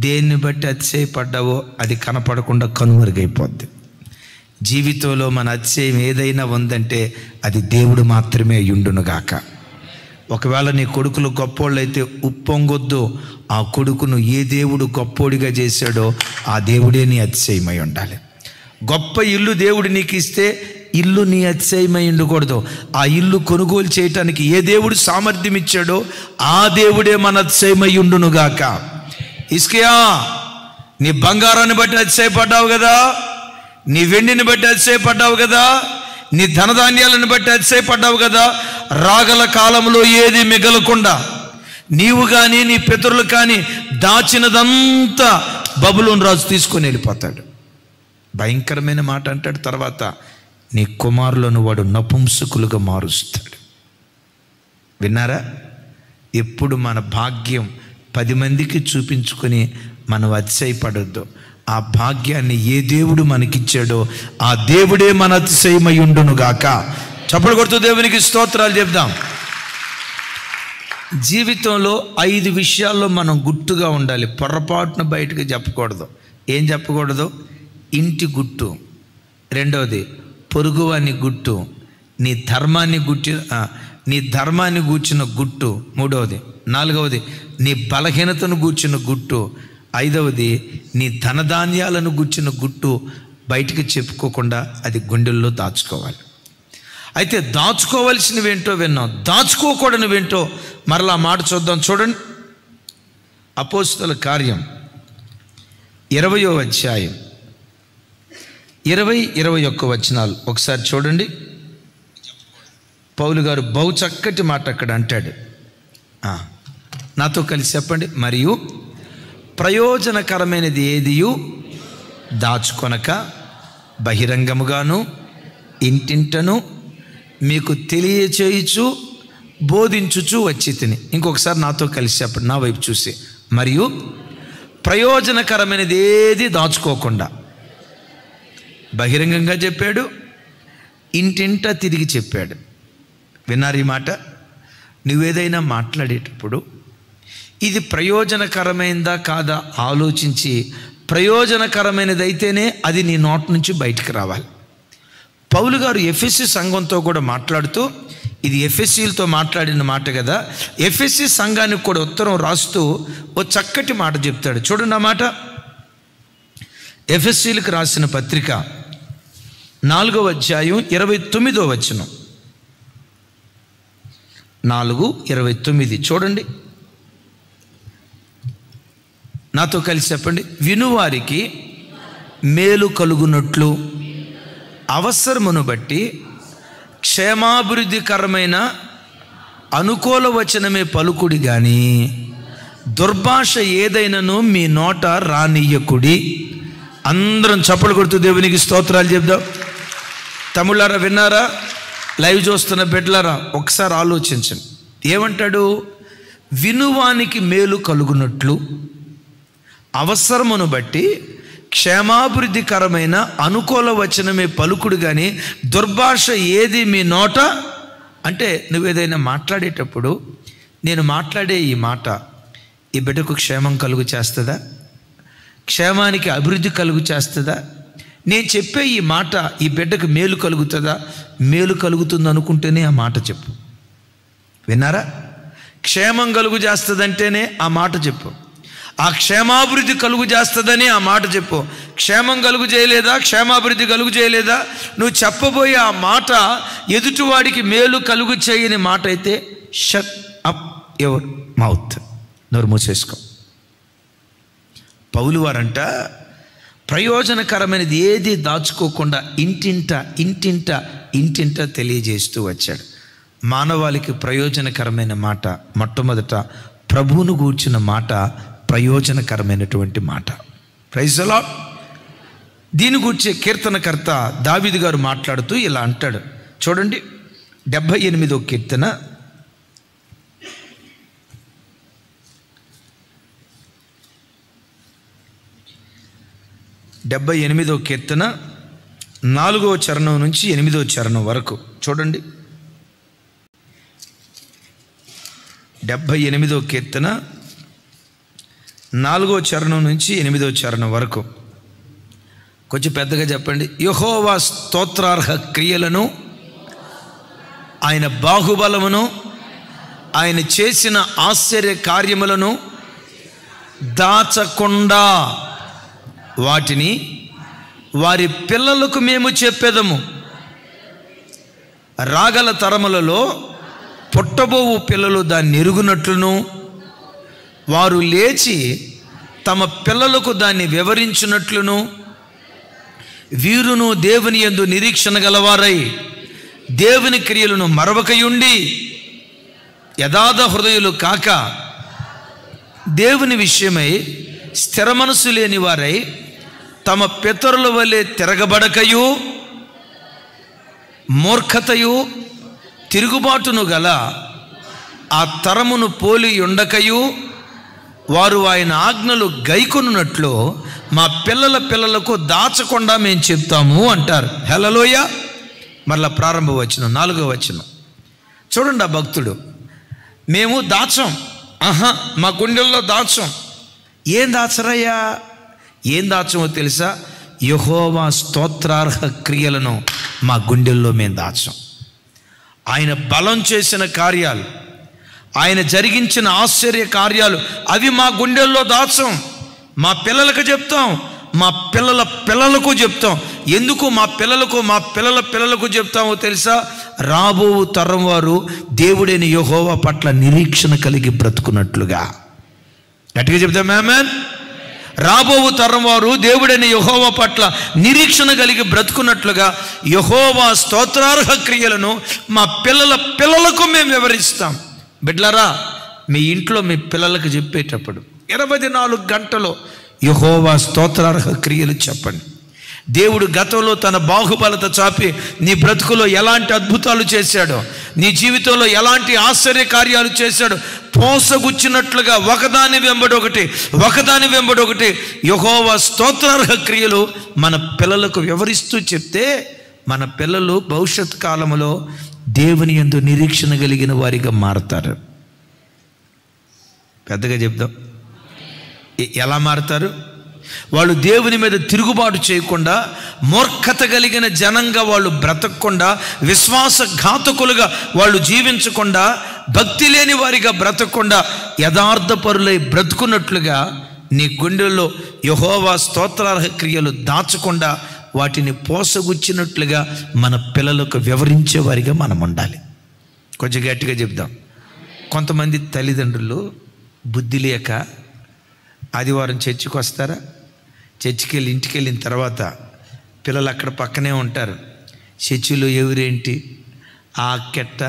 దేన్ని బట్టి అతిశయపడ్డావో అది కనపడకుండా కనుమరుగైపోద్ది. జీవితంలో మన అతిశయం ఏదైనా ఉందంటే అది దేవుడు మాత్రమే అయ్యుండునుగాక. ఒకవేళ నీ కొడుకులు గొప్పోళ్ళు అయితే ఉప్పొంగొద్దు. ఆ కొడుకును ఏ దేవుడు గొప్పోడిగా చేశాడో ఆ దేవుడే నీ అతిశయమై ఉండాలి. గొప్ప ఇల్లు దేవుడు నీకు ఇస్తే ఇల్లు నీ అతిశయమై ఉండకూడదు. ఆ ఇల్లు కొనుగోలు చేయటానికి ఏ దేవుడు సామర్థ్యం ఇచ్చాడో ఆ దేవుడే మన అతిశయమై ఉండునుగాక. హిజ్కియా, నీ బంగారాన్ని బట్టి అతిశయపడ్డావు కదా, నీ వెండిని బట్టి అతిశయపడ్డావు కదా, నీ ధనధాన్యాలను బట్టి అతిశయపడ్డావు కదా. రాగల కాలంలో ఏది మిగలకుండా నీవు కానీ నీ పితరులు కానీ దాచినదంతా బబులోను రాజు తీసుకొని వెళ్ళిపోతాడు. భయంకరమైన మాట అంటాడు. తర్వాత నీ కుమారులను వాడు నపుంసకులుగా మారుస్తాడు. విన్నారా? ఎప్పుడు మన భాగ్యం 10 మందికి చూపించుకొని మనం అతిశయపడొద్దు. ఆ భాగ్యాన్ని ఏ దేవుడు మనకిచ్చాడో ఆ దేవుడే మన అతిశయమై ఉండునుగాక. చప్పట్లు కొడుతూ దేవునికి స్తోత్రాలు చెప్దాం. జీవితంలో 5 విషయాల్లో మనం గుట్టుగా ఉండాలి. పొరపాటున బయటకు చెప్పకూడదు. ఏం చెప్పకూడదు? ఇంటి గుట్టు, రెండవది పొరుగువాని గుట్టు, నీ ధర్మాన్ని గూర్చిన గుట్టు, మూడవది, నాలుగవది నీ బలహీనతను గూర్చిన గుట్టు, ఐదవది నీ ధనధాన్యాలను గూర్చిన గుట్టు. బయటికి చెప్పుకోకుండా అది గుండెల్లో దాచుకోవాలి. అయితే దాచుకోవలసినవేంటో విన్నాం, దాచుకోకూడనివేంటో మరలా మాట చూద్దాం. చూడండి, అపోస్తల కార్యం 20వ అధ్యాయం 20-21 వచనాలు ఒకసారి చూడండి. పౌలు గారు బహు చక్కటి మాట అక్కడ అంటాడు. నాతో కలిసి చెప్పండి. మరియు ప్రయోజనకరమైనది ఏదియు దాచుకొనక బహిరంగముగాను ఇంటింటను మీకు తెలియచేయుచు బోధించుచు వచ్చి తిని. ఇంకొకసారి నాతో కలిసి చెప్పండి, నా వైపు చూసి. మరియు ప్రయోజనకరమైనది ఏది దాచుకోకుండా బహిరంగంగా చెప్పాడు, ఇంటింట తిరిగి చెప్పాడు. విన్నారు ఈ మాట? నువ్వేదైనా మాట్లాడేటప్పుడు ఇది ప్రయోజనకరమైనదా కాదా ఆలోచించి, ప్రయోజనకరమైనదైతేనే అది నీ నోటి నుంచి బయటికి రావాలి. పౌలు గారు ఎఫెసీ సంఘంతో కూడా మాట్లాడుతూ, ఇది ఎఫెసీలతో మాట్లాడిన మాట కదా, ఎఫెసీ సంఘానికి కూడా ఉత్తరం రాస్తూ ఓ చక్కటి మాట చెప్తాడు. చూడండి ఆ మాట. ఎఫెసీయులకు రాసిన పత్రిక 4వ అధ్యాయం 29వ వచనం. 4:29 చూడండి, నాతో కలిసి చెప్పండి. వినువారికి మేలు కలుగునట్లు అవసరమును బట్టి క్షేమాభివృద్ధికరమైన అనుకూల వచనమే పలుకుడి గాని దుర్భాష ఏదైనను మీ నోట రానియ్యకుడి. అందరం చప్పలు కొడుతూ దేవునికి స్తోత్రాలు చెప్దాం. తమ్ముళ్ళారా, విన్నారా? లైవ్ చూస్తున్న బిడ్డలారా, ఒకసారి ఆలోచించండి. ఏమంటాడు? వినువానికి మేలు కలుగునట్లు అవసరమును బట్టి క్షేమాభివృద్ధికరమైన అనుకూల వచనమే పలుకుడు కానీ దుర్భాష ఏది మీ నోట. అంటే నువ్వేదైనా మాట్లాడేటప్పుడు నేను మాట్లాడే ఈ మాట ఈ బిడ్డకు క్షేమం కలుగు చేస్తుందా? క్షేమానికి అభివృద్ధి కలుగు చేస్తుందా? నేను చెప్పే ఈ మాట ఈ బిడ్డకు మేలు కలుగుతుందా? మేలు కలుగుతుంది అనుకుంటేనే ఆ మాట చెప్పు. విన్నారా? క్షేమం కలుగు చేస్తుందంటేనే ఆ మాట చెప్పు. ఆ క్షేమాభివృద్ధి కలుగు చేస్తుందని ఆ మాట చెప్పు. క్షేమం కలుగు చేయలేదా, క్షేమాభివృద్ధి కలుగు చేయలేదా, నువ్వు చెప్పబోయే ఆ మాట ఎదుటివాడికి మేలు కలుగు చేయని మాట అయితే షట్ అప్ యువర్ మౌత్, నోరు మూసేసుకో. పౌలు వారంట ప్రయోజనకరమైనది ఏది దాచుకోకుండా ఇంటింట తెలియజేస్తూ వచ్చాడు. మానవాళికి ప్రయోజనకరమైన మాట మొట్టమొదట ప్రభువును గూర్చిన మాట ప్రయోజనకరమైనటువంటి మాట. Praise the Lord. దీని గురించి కీర్తనకర్త దావీదు గారు మాట్లాడుతూ ఇలా అంటాడు. చూడండి, 78వ కీర్తన 78వ కీర్తన 4వ చరణం నుంచి 8వ చరణం వరకు చూడండి. 78వ కీర్తన 4వ చరణం నుంచి 8వ చరణం వరకు కొంచెం పెద్దగా చెప్పండి. యెహోవా స్తోత్రార్హ క్రియలను, ఆయన బాహుబలమును, ఆయన చేసిన ఆశ్చర్య కార్యములను దాచకుండా వాటిని వారి పిల్లలకు మేము చెప్పెదము. రాగల తరములలో పుట్టబోవు పిల్లలు దాన్ని ఎరుగునట్లును వారు లేచి తమ పిల్లలకు దాన్ని వివరించినట్లును వీరును దేవుని యందు నిరీక్షణ గలవారై దేవుని క్రియలను మరవకయుండి యథార్థ హృదయులు కాక దేవుని విషయమై స్థిర మనసు లేని వారై తమ పితరుల వలె తిరగబడకయు మూర్ఖతయు తిరుగుబాటును గల ఆ తరమును పోలి ఉండకయు వారు ఆయన ఆజ్ఞలు గైకొనున్నట్లు మా పిల్లలకు దాచకుండా మేము చెప్తాము అంటారు. హల్లెలూయా. మరలా ప్రారంభ వచనం 4వ వచనం చూడండి. ఆ భక్తుడు, మేము దాచం, మా గుండెల్లో దాచం. ఏం దాచరయ్యా? ఏం దాచమో తెలుసా? యెహోవా స్తోత్రార్హ క్రియలను మా గుండెల్లో మేము దాచం. ఆయన బలం చేసిన కార్యాలు, ఆయన జరిగించిన ఆశ్చర్య కార్యాలు అవి మా గుండెల్లో దాచం. మా పిల్లలకు చెప్తాం, మా పిల్లల పిల్లలకు చెప్తాం. ఎందుకు మా పిల్లలకు చెప్తామో తెలుసా? రాబో తరం వారు దేవుడైన యెహోవా పట్ల నిరీక్షణ కలిగి బ్రతుకున్నట్లుగా. గట్టిగా చెప్తాం ఆమేన్. రాబో తరం వారు దేవుడైన యెహోవా పట్ల నిరీక్షణ కలిగి బ్రతుకున్నట్లుగా యెహోవా స్తోత్రార్హ క్రియలను మా పిల్లలకు మేము వివరిస్తాం. బిడ్డలారా, మీ ఇంట్లో మీ పిల్లలకు చెప్పేటప్పుడు 24 గంటలు యెహోవా స్తోత్రార్హ క్రియలు చెప్పండి. దేవుడు గతంలో తన బాహుబలత చాపి నీ బ్రతుకులో ఎలాంటి అద్భుతాలు చేశాడో, నీ జీవితంలో ఎలాంటి ఆశ్చర్య కార్యాలు చేశాడో పోసగుచ్చినట్లుగా ఒకదాని వెంబడి ఒకటి యెహోవా స్తోత్రార్హ క్రియలు మన పిల్లలకు వివరిస్తూ చెప్తే మన పిల్లలు భవిష్యత్ కాలంలో దేవుని యందు నిరీక్షణ కలిగిన వారిగా మారతారు. పెద్దగా చెప్దాం. ఎలా మారతారు? వాళ్ళు దేవుని మీద తిరుగుబాటు చేయకుండా, మూర్ఖత కలిగిన జనంగా వాళ్ళు బ్రతకకుండా, విశ్వాసఘాతకులుగా వాళ్ళు జీవించకుండా, భక్తి లేని వారిగా బ్రతకకుండా యథార్థపరులై బ్రతుకున్నట్లుగా నీ గుండెల్లో యెహోవా స్తోత్రార్హ క్రియలు దాచకుండా వాటిని పోసగుచ్చినట్లుగా మన పిల్లలకు వివరించేవారిగా మనం ఉండాలి. కొంచెం గట్టిగా చెప్దాం. కొంతమంది తల్లిదండ్రులు బుద్ధి లేక ఆదివారం చర్చికి వస్తారా, చర్చికి వెళ్ళి ఇంటికి వెళ్ళిన తర్వాత పిల్లలు అక్కడ పక్కనే ఉంటారు. చర్చిలో ఎవరేంటి, ఆ అక్కెట్ట,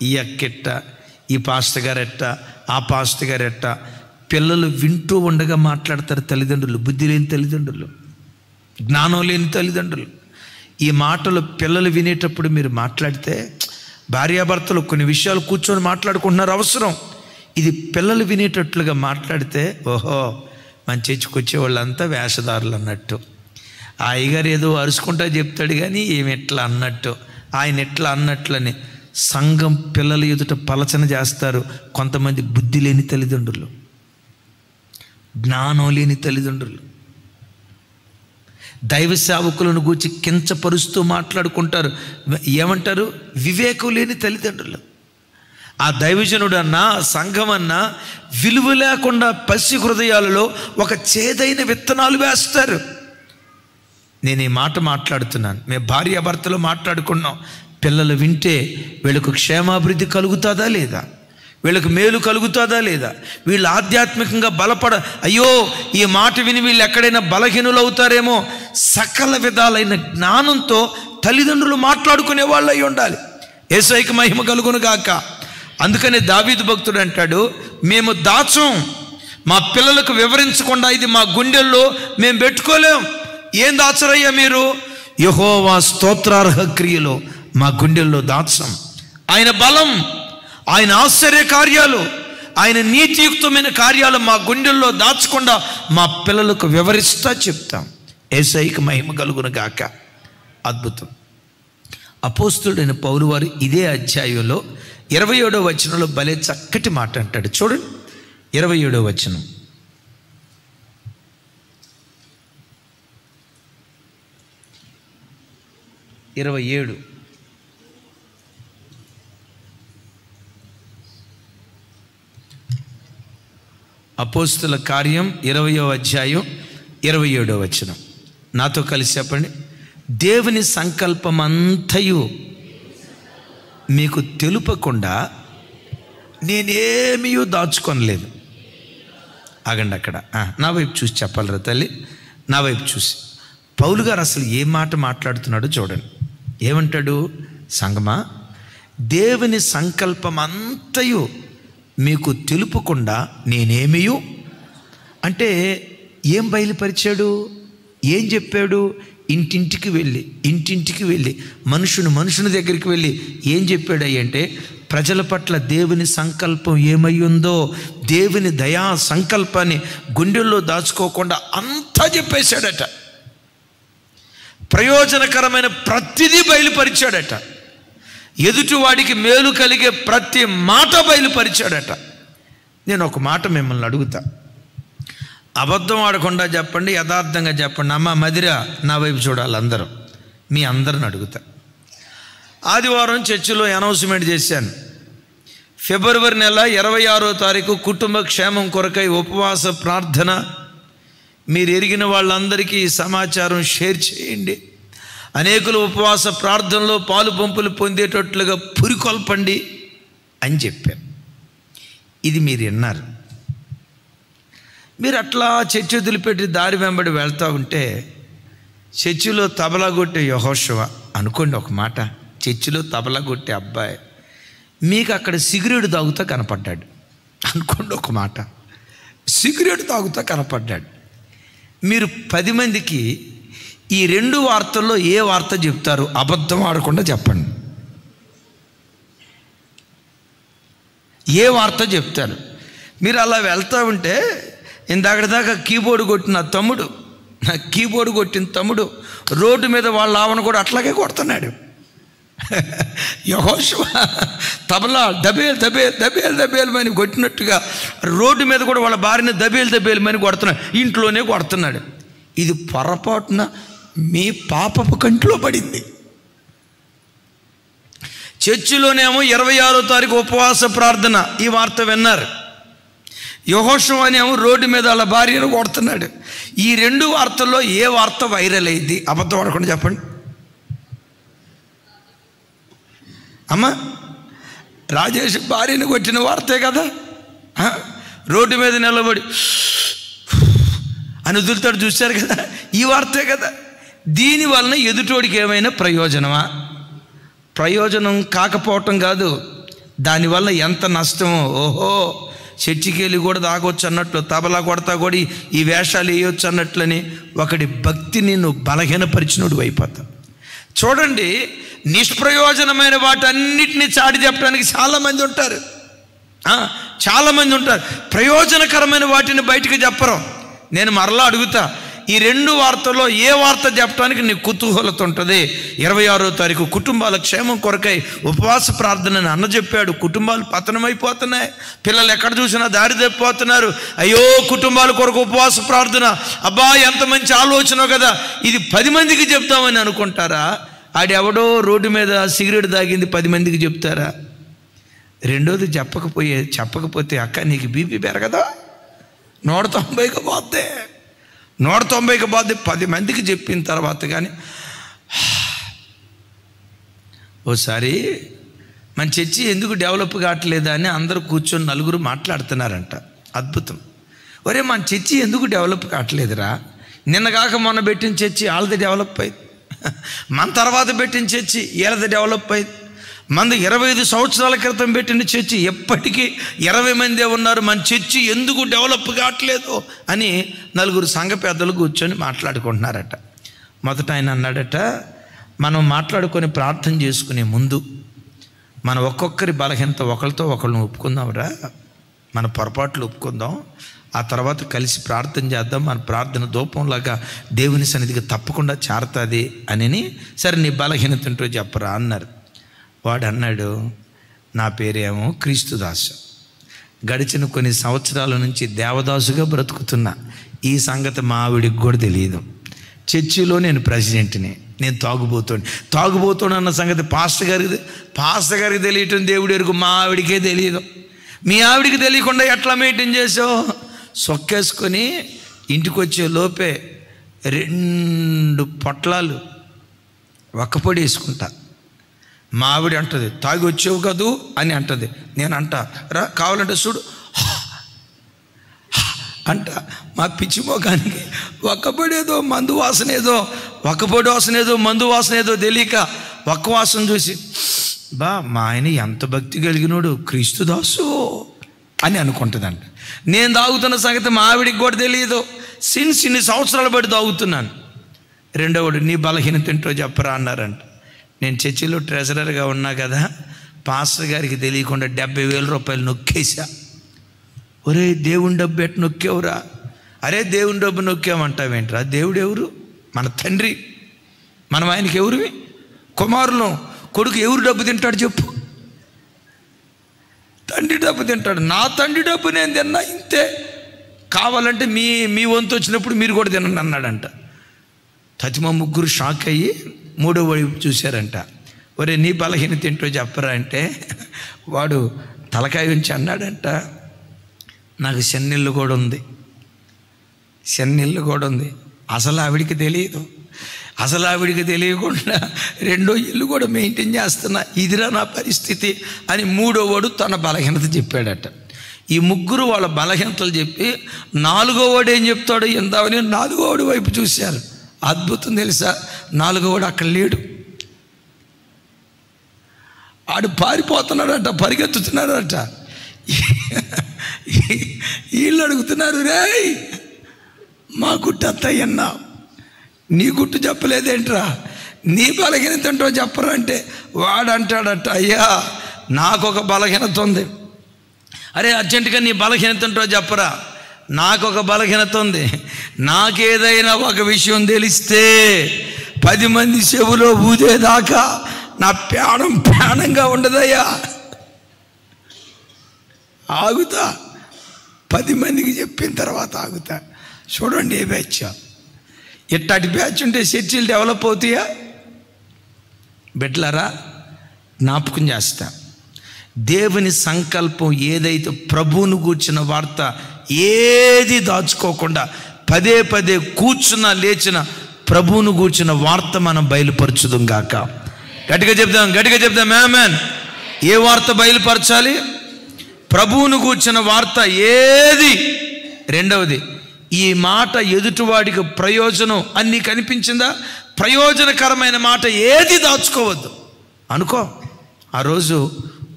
ఈ అక్కెట్ట, ఈ పాస్టర్ గారు ఎట్ట, ఆ పాస్టర్ గారు ఎట్ట, పిల్లలు వింటూ ఉండగా మాట్లాడతారు తల్లిదండ్రులు. బుద్ధి లేని తల్లిదండ్రులు, జ్ఞానం లేని తల్లిదండ్రులు. ఈ మాటలు పిల్లలు వినేటప్పుడు మీరు మాట్లాడితే, భార్యాభర్తలు కొన్ని విషయాలు కూర్చొని మాట్లాడుకుంటున్నారు అవసరం. ఇది పిల్లలు వినేటట్లుగా మాట్లాడితే, ఓహో మన చర్చికి వచ్చే వాళ్ళంతా వేషధారులు అన్నట్టు. ఆ అయ్యగారు ఏదో అరుచుకుంటా చెప్తాడు కానీ ఏమి ఎట్లా అన్నట్టు, ఆయన ఎట్లా అన్నట్లని సంఘం పిల్లల ఎదుట పలచన చేస్తారు కొంతమంది బుద్ధి లేని తల్లిదండ్రులు, జ్ఞానం లేని తల్లిదండ్రులు. దైవ సేవకులను గూర్చి కించపరుస్తూ మాట్లాడుకుంటారు. ఏమంటారు? వివేకం లేని తల్లిదండ్రులు. ఆ దైవజనుడు అన్నా, సంఘం అన్నా విలువ లేకుండా పసి హృదయాలలో ఒక చేదైన విత్తనాలు వేస్తారు. నేను ఈ మాట మాట్లాడుతున్నాను, మేము భార్యాభర్తలు మాట్లాడుకున్నాం. పిల్లలు వింటే వీళ్ళకు క్షేమాభివృద్ధి కలుగుతుందా లేదా, వీళ్ళకు మేలు కలుగుతుందా లేదా, వీళ్ళు ఆధ్యాత్మికంగా బలపడ, అయ్యో ఈ మాట విని వీళ్ళు ఎక్కడైనా బలహీనులు అవుతారేమో, సకల విధాలైన జ్ఞానంతో తల్లిదండ్రులు మాట్లాడుకునే వాళ్ళు అయి ఉండాలి. యేసయ్యకి మహిమ కలుగును గాక. అందుకని దావీదు భక్తుడు అంటాడు, మేము దాచం, మా పిల్లలకు వివరించకుండా ఇది మా గుండెల్లో మేము పెట్టుకోలేం. ఏం దాచరయ్యా మీరు? యెహోవా స్తోత్రార్హ క్రియలు మా గుండెల్లో దాచం. ఆయన బలం, ఆయన ఆశ్చర్య కార్యాలు, ఆయన నీతియుక్తమైన కార్యాలు మా గుండెల్లో దాచకుండా మా పిల్లలకు వివరిస్తా చెప్తాం. యేసయ్యకి మహిమ కలుగును గాక. అద్భుతం. అపోస్తుడైన పౌలు వారు ఇదే అధ్యాయంలో 27వ వచనంలో భలే చక్కటి మాట అంటాడు. చూడండి 27వ వచనం. అపోస్తుల కార్యం 20వ అధ్యాయం 27వ వచనం. నాతో కలిసి చెప్పండి. దేవుని సంకల్పమంతయు మీకు తెలుపకుండా నేనేమీ దాచుకొనలేదు. ఆగండి అక్కడ. నా వైపు చూసి చెప్పాలరా తల్లి, నా వైపు చూసి. పౌలు గారు అసలు ఏ మాట మాట్లాడుతున్నాడో చూడండి. ఏమంటాడు? సంగమా, దేవుని సంకల్పమంతయు మీకు తెలుపకుండా నేనేమీ, అంటే ఏం బయలుపరిచాడు, ఏం చెప్పాడు? ఇంటింటికి వెళ్ళి మనుషుని దగ్గరికి వెళ్ళి ఏం చెప్పాడు అంటే, ప్రజల పట్ల దేవుని సంకల్పం ఏమై ఉందో, దేవుని దయా సంకల్పాన్ని గుండెల్లో దాచుకోకుండా అంతా చెప్పేశాడట. ప్రయోజనకరమైన ప్రతిదీ బయలుపరిచాడట. ఎదుటివాడికి మేలు కలిగే ప్రతి మాట బయలుపరిచాడట. నేను ఒక మాట మిమ్మల్ని అడుగుతా, అబద్ధం ఆడకుండా చెప్పండి, యథార్థంగా చెప్పండి. అమ్మ మదిరా, నా వైపు చూడాలి అందరూ, మీ అందరిని అడుగుతా. ఆదివారం చర్చిలో అనౌన్స్మెంట్ చేశాను. ఫిబ్రవరి నెల 26వ తారీఖు కుటుంబ క్షేమం కొరకై ఉపవాస ప్రార్థన. మీరు ఎరిగిన వాళ్ళందరికీ ఈ సమాచారం షేర్ చేయండి. అనేకులు ఉపవాస ప్రార్థనలో పాలు పంపులు పొందేటట్లుగా పురికొల్పండి అని చెప్పాను. ఇది మీరు విన్నారు. మీరు అట్లా చర్చి వదిలిపెట్టి దారి వెంబడి వెళ్తూ ఉంటే చర్చిలో తబలా కొట్టే యెహోషువ అనుకోండి, ఒక మాట, చర్చిలో తబలా కొట్టే అబ్బాయి మీకు అక్కడ సిగరెట్ తాగుతూ కనపడ్డాడు అనుకోండి, ఒక మాట, సిగరెట్ తాగుతూ కనపడ్డాడు. మీరు 10 మందికి ఈ 2 వార్తల్లో ఏ వార్త చెప్తారు? అబద్ధం ఆడకుండా చెప్పండి. ఏ వార్త చెప్తారు? మీరు అలా వెళ్తూ ఉంటే ఇందాక కీబోర్డు కొట్టిన తమ్ముడు, కీబోర్డు కొట్టిన తమ్ముడు రోడ్డు మీద వాళ్ళ ఆవన కూడా అట్లాగే కొడుతున్నాడు. యెహోషువ తబలా దబేల్ దబేల్ దబేల్ దబేల్మని కొట్టినట్టుగా రోడ్డు మీద కూడా వాళ్ళ భార్యని దబేల్మని కొడుతున్నాడు, ఇంట్లోనే కొడుతున్నాడు. ఇది పొరపాటున మీ పాపపు కంటిలో పడింది. చర్చిలోనేమో 26వ తారీఖు ఉపవాస ప్రార్థన, ఈ వార్త విన్నారు. యెహోషువ అనేమో రోడ్డు మీద వాళ్ళ భార్యను కొడుతున్నాడు. ఈ 2 వార్తల్లో ఏ వార్త వైరల్ అయింది? అబద్ధం ఆడకుండా చెప్పండి అమ్మ. రాజేష్ భార్యను కొట్టిన వార్తే కదా. రోడ్డు మీద నిలబడి అని వదులుతాడు, చూశారు కదా, ఈ వార్తే కదా. దీని వలన ఎదుటోడికి ఏమైనా ప్రయోజనమా? ప్రయోజనం కాకపోవటం కాదు, దానివల్ల ఎంత నష్టమో. ఓహో, చర్చికి వెళ్ళి కూడా తాగొచ్చు అన్నట్లు, తబలా కొడతా కూడా ఈ వేషాలు వేయొచ్చు అన్నట్లని ఒకటి భక్తిని నువ్వు బలహీనపరిచినోడు అయిపోతావు. చూడండి, నిష్ప్రయోజనమైన వాటన్నిటినీ చాటి చెప్పడానికి చాలామంది ఉంటారు. చాలామంది ఉంటారు. ప్రయోజనకరమైన వాటిని బయటకు చెప్పరు. నేను మరలా అడుగుతా, ఈ 2 వార్తల్లో ఏ వార్త చెప్పడానికి నీకు కుతూహలత ఉంటుంది? 26వ తారీఖు కుటుంబాల క్షేమం కొరకై ఉపవాస ప్రార్థనని అన్న చెప్పాడు. కుటుంబాలు పతనమైపోతున్నాయి, పిల్లలు ఎక్కడ చూసినా దారి తప్పిపోతున్నారు. అయ్యో, కుటుంబాల కొరకు ఉపవాస ప్రార్థన, అబ్బా ఎంత మంచి ఆలోచన కదా, ఇది 10 మందికి చెప్తామని అనుకుంటారా? ఆడెవడో రోడ్డు మీద సిగరెట్ తాగింది 10 మందికి చెప్తారా? రెండోది చెప్పకపోతే అక్క నీకు బీపీ పెరగదా? 190కి పోతే 190కి పోతే 10 మందికి చెప్పిన తర్వాత కానీ. ఓసారి మన చర్చి ఎందుకు డెవలప్ కావట్లేదా అని అందరూ కూర్చొని 4 మాట్లాడుతున్నారంట. అద్భుతం. ఒరే, మన చర్చి ఎందుకు డెవలప్ కావట్లేదురా? నిన్నగాక మొన్న పెట్టిన చర్చి వాళ్ళది డెవలప్ అయింది, మన తర్వాత పెట్టిన చర్చి వీళ్ళది డెవలప్ అయింది. మంది 25 సంవత్సరాల క్రితం పెట్టిన చర్చి ఎప్పటికీ 20 మందే ఉన్నారు. మన చర్చి ఎందుకు డెవలప్ కావట్లేదు అని 4 సంఘ పెద్దలు కూర్చొని మాట్లాడుకుంటున్నారట. మొదట ఆయన అన్నాడట, మనం మాట్లాడుకొని ప్రార్థన చేసుకునే ముందు మన ఒక్కొక్కరి బలహీనత ఒకరితో ఒకళ్ళని ఒప్పుకుందాంరా, మన పొరపాట్లు ఒప్పుకుందాం, ఆ తర్వాత కలిసి ప్రార్థన చేద్దాం. మన ప్రార్థన ధూపంలాగా దేవుని సన్నిధికి తప్పకుండా చేరుతుంది అని. సరే, నీ బలహీనత ఏంటో చెప్పరా అన్నారు. వాడు అన్నాడు, నా పేరేమో క్రీస్తుదాసు, గడిచిన కొన్ని సంవత్సరాల నుంచి దేవదాసుగా బ్రతుకుతున్నా. ఈ సంగతి మా ఆవిడికి కూడా తెలియదు. చర్చిలో నేను ప్రెసిడెంట్ని, నేను తాగుబోతున్నా అన్న సంగతి పాస్టర్ గారికి తెలియటం దేవుడి వరకు మా ఆవిడికే తెలియదు. మీ ఆవిడికి తెలియకుండా ఎట్లా మెయింటైన్ చేసావు? సొక్కేసుకొని ఇంటికి వచ్చే లోపే 2 పొట్లాలు ఒక్కపొడి వేసుకుంటా. మా ఆవిడ అంటది, తాగి వచ్చేవు కదూ అని అంటది. నేను అంటా, రా కావాలంటే చూడు అంట. మా పిచ్చి మోకానికి ఒక్కపొడి ఏదో మందు వాసన ఏదో, ఒక్కపొడి వాసన ఏదో మందు వాసన ఏదో తెలియక ఒక్క వాసన చూసి, మా ఆయన ఎంత భక్తి కలిగినోడు, క్రీస్తుదాసు అని అనుకుంటుందంట. నేను తాగుతున్న సంగతి మా ఆవిడికి కూడా తెలియదు. ఇన్ని సంవత్సరాలు బట్టి తాగుతున్నాను. రెండోవాడు, నీ బలహీనత ఏంటో చెప్పరా అన్నారంట. నేను చర్చిలో ట్రెజరర్గా ఉన్నా కదా, పాస్టర్ గారికి తెలియకుండా 70,000 రూపాయలు నొక్కేసా. ఒరే, దేవుని డబ్బు ఎట్టు నొక్కేవురా? అరే, దేవుని డబ్బు నొక్కామంటావేంట్రా? దేవుడు ఎవరు? మన తండ్రి. మనం ఆయనకి ఎవరివి? కుమారులు. కొడుకు ఎవరు డబ్బు తింటాడు చెప్పు? తండ్రి డబ్బు తింటాడు. నా తండ్రి డబ్బు నేను తిన్నా ఇంతే, కావాలంటే మీ వంతు వచ్చినప్పుడు మీరు కూడా తినండి అన్నాడంట. తతిమ 3 షాక్ అయ్యి 3వ వైపు చూశారంట. ఒరే, నీ బలహీనత ఏంటో చెప్పరా అంటే వాడు తలకాయ ఉంచి అన్నాడంట, నాకు చెన్నెళ్ళు కూడా ఉంది. అసలు ఆవిడికి తెలియదు. అసలు ఆవిడికి తెలియకుండా 2వ ఇల్లు కూడా మెయింటైన్ చేస్తున్నా, ఇదిరా నా పరిస్థితి అని 3వ వాడు తన బలహీనత చెప్పాడట. ఈ 3 వాళ్ళ బలహీనతలు చెప్పి 4వ వాడు ఏం చెప్తాడు ఎందామని 4వ వాడి వైపు చూశారు. అద్భుతం తెలుసా, 4వ వాడు అక్కడ లేడు. ఆడు పారిపోతున్నాడట, పరిగెత్తుతున్నాడట. వీళ్ళు అడుగుతున్నారు, రేయ్ మా గుట్టు అత్తయ్యన్నా, నీ గుట్టు చెప్పలేదేంట్రా, నీ బలహీనత ఏంటో చెప్పరా అంటే వాడు అంటాడట, అయ్యా నాకొక బలహీనత ఉంది. అరే అర్జెంటుగా నీ బలహీనత ఏంటో చెప్పరా. నాకొక బలహీనత ఉంది. నాకేదైనా ఒక విషయం తెలిస్తే 10 మంది చెవులో ఊదేదాకా నా ప్రాణంగా ఉండదయ్యా. ఆగుతా, 10 మందికి చెప్పిన తర్వాత ఆగుతా. చూడండి ఏ బ్యాచ్. ఇట్లాంటి బ్యాచ్ ఉంటే చర్చిలు డెవలప్ అవుతాయా? బిడ్డలారా, జ్ఞాపకం చేస్తా, దేవుని సంకల్పం ఏదైతే ప్రభువును గూర్చిన వార్త ఏది దాచుకోకుండా పదే పదే కూర్చున్న లేచిన ప్రభువును గూర్చిన వార్త మనం బయలుపరచుదాం గాక. గట్టిగా చెప్దాం ఆమేన్. ఏ వార్త బయలుపరచాలి? ప్రభువును గూర్చిన వార్త ఏది. రెండవది, ఈ మాట ఎదుటివాడికి ప్రయోజనం అని నీకు అనిపించిందా? ప్రయోజనకరమైన మాట ఏది దాచుకోవద్దు. అనుకో, ఆ రోజు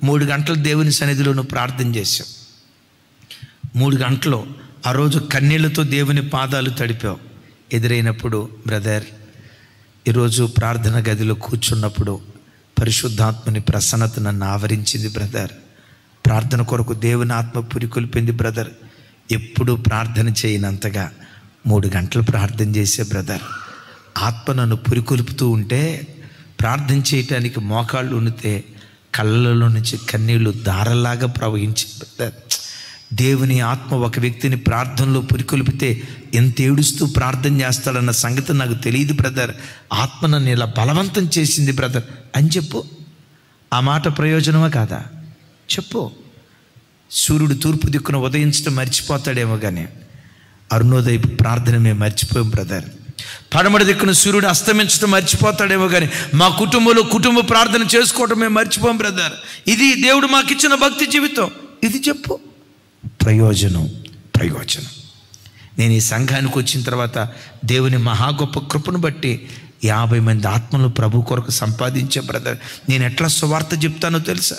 3 గంటలు దేవుని సన్నిధిలో నువ్వు ప్రార్థన చేశావు. 3 గంటలు ఆ రోజు కన్నీళ్లతో దేవుని పాదాలు తడిపావు. ఎదురైనప్పుడు, బ్రదర్, ఈరోజు ప్రార్థన గదిలో కూర్చున్నప్పుడు పరిశుద్ధాత్మని ప్రసన్నత నన్ను ఆవరించింది బ్రదర్. ప్రార్థన కొరకు దేవుని ఆత్మ పురికొల్పింది బ్రదర్. ఎప్పుడూ ప్రార్థన చేయనంతగా 3 గంటలు ప్రార్థన చేసే బ్రదర్. ఆత్మ నన్ను పురికొల్పుతూ ఉంటే ప్రార్థన చేయటానికి మోకాళ్ళు ఉనితే కళ్ళలో నుంచి కన్నీళ్లు ధారలాగా ప్రవహించి బ్రదర్. దేవుని ఆత్మ ఒక వ్యక్తిని ప్రార్థనలో పురికొల్పితే ఎంత ఏడుస్తూ ప్రార్థన చేస్తాడన్న సంగతి నాకు తెలియదు బ్రదర్. ఆత్మ నన్ను ఇలా బలవంతం చేసింది బ్రదర్ అని చెప్పు. ఆ మాట ప్రయోజనమా కాదా? చెప్పు. సూర్యుడు తూర్పు దిక్కున ఉదయించడం మర్చిపోతాడేమో కానీ అరుణోదయపు ప్రార్థన మేము మర్చిపోయాం బ్రదర్. పడమటి దిక్కున సూర్యుడు అస్తమించడం మర్చిపోతాడేమో కానీ మా కుటుంబంలో కుటుంబ ప్రార్థన చేసుకోవటం మేము మర్చిపోం బ్రదర్. ఇది దేవుడు మాకు ఇచ్చిన భక్తి జీవితం. ఇది చెప్పు. ప్రయోజనం. నేను ఈ సంఘానికి వచ్చిన తర్వాత దేవుని మహా గొప్ప కృపను బట్టి 50 మంది ఆత్మలు ప్రభు కొరకు సంపాదించే బ్రదర్. నేను ఎట్లా సువార్త చెప్తానో తెలుసా?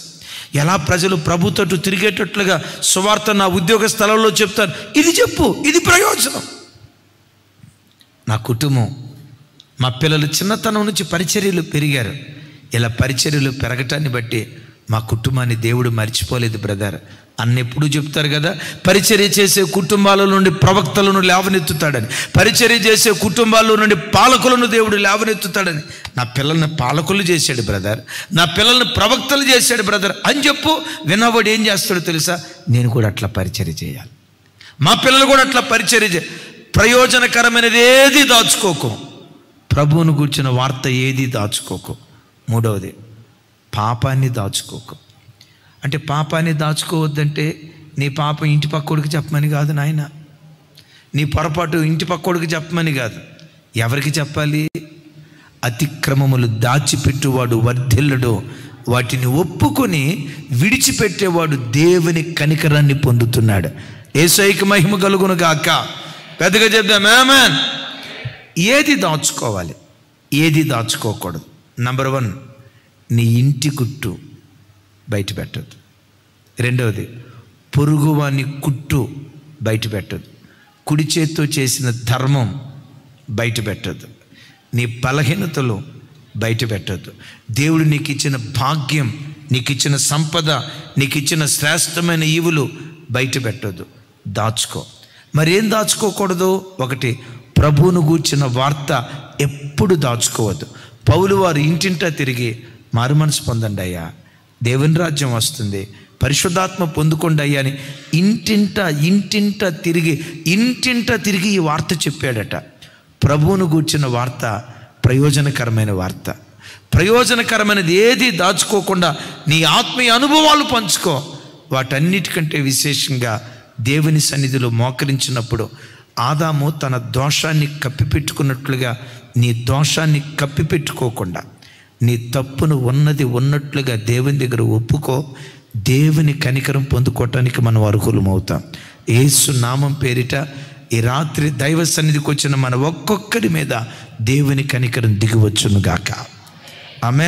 ఎలా ప్రజలు ప్రభుతో తిరిగేటట్లుగా సువార్త నా ఉద్యోగ స్థలంలో చెప్తాను. ఇది చెప్పు. ఇది ప్రయోజనం. నా కుటుంబం, మా పిల్లలు చిన్నతనం నుంచి పరిచర్యలు పెరిగారు. ఇలా పరిచర్యలు పెరగటాన్ని బట్టి మా కుటుంబాన్ని దేవుడు మర్చిపోలేదు బ్రదర్. అన్నెప్పుడు చెప్తారు కదా, పరిచర్య చేసే కుటుంబాల నుండి ప్రవక్తలను లేవనెత్తుతాడని, పరిచర్య చేసే కుటుంబాల్లో నుండి పాలకులను దేవుడు లేవనెత్తుతాడని. నా పిల్లల్ని పాలకులు చేశాడు బ్రదర్, నా పిల్లల్ని ప్రవక్తలు చేశాడు బ్రదర్ అని చెప్పు. విన్నవాడు ఏం చేస్తాడో తెలుసా? నేను కూడా అట్లా పరిచర్య చేయాలి, మా పిల్లలు కూడా అట్లా పరిచర్య చేయాలి. ప్రయోజనకరమైనది ఏది దాచుకోకు. ప్రభువును గూర్చిన వార్త ఏది దాచుకోకు. మూడవది, పాపాన్ని దాచుకోకు. అంటే పాపాన్ని దాచుకోవద్దంటే నీ పాపం ఇంటి పక్కోడికి చెప్పమని కాదు నాయన, నీ పొరపాటు ఇంటి పక్కోడికి చెప్పమని కాదు. ఎవరికి చెప్పాలి? అతిక్రమములు దాచిపెట్టువాడు వర్ధిల్లడు, వాటిని ఒప్పుకొని విడిచిపెట్టేవాడు దేవుని కనికరాన్ని పొందుతున్నాడు. యేసయ్యకి మహిమ కలుగును గాక. పెద్దగా చెప్దాం ఆమేన్. ఏది దాచుకోవాలి, ఏది దాచుకోకూడదు? నంబర్ 1, నీ ఇంటి గుట్టు బయట పెట్టద్దు. రెండవది, పొరుగువాని కుట్టు బయట పెట్టద్దు. కుడి చేత్తో చేసిన ధర్మం బయట పెట్టద్దు. నీ బలహీనతలు బయట పెట్టద్దు. దేవుడు నీకు ఇచ్చిన భాగ్యం, నీకు ఇచ్చిన సంపద, నీకు ఇచ్చిన శ్రేష్టమైన ఈవులు బయట పెట్టద్దు. దాచుకో. మరేం దాచుకోకూడదు? 1, ప్రభువును గూర్చిన వార్త ఎప్పుడు దాచుకోవద్దు. పౌలు వారు ఇంటింటా తిరిగి మారు మనసు పొందండి అయ్యా, దేవుని రాజ్యం వస్తుంది, పరిశుద్ధాత్మ పొందుకోండి అయ్యా అని ఇంటింటా తిరిగి ఈ వార్త చెప్పాడట. ప్రభువును గూర్చిన వార్త ప్రయోజనకరమైన వార్త. ప్రయోజనకరమైనది ఏది దాచుకోకుండా నీ ఆత్మీయ అనుభవాలు పంచుకో. వాటన్నిటికంటే విశేషంగా దేవుని సన్నిధిలో మోకరించినప్పుడు ఆదాము తన దోషాన్ని కప్పిపెట్టుకున్నట్లుగా నీ దోషాన్ని కప్పిపెట్టుకోకుండా నీ తప్పును ఉన్నట్లుగా దేవుని దగ్గర ఒప్పుకో. దేవుని కనికరం పొందుకోవటానికి మనం అర్హులమవుతాం. యేసు నామం పేరిట ఈ రాత్రి దైవ సన్నిధికి వచ్చిన మన ఒక్కొక్కడి మీద దేవుని కనికరం దిగివచ్చును గాక. ఆమేన్.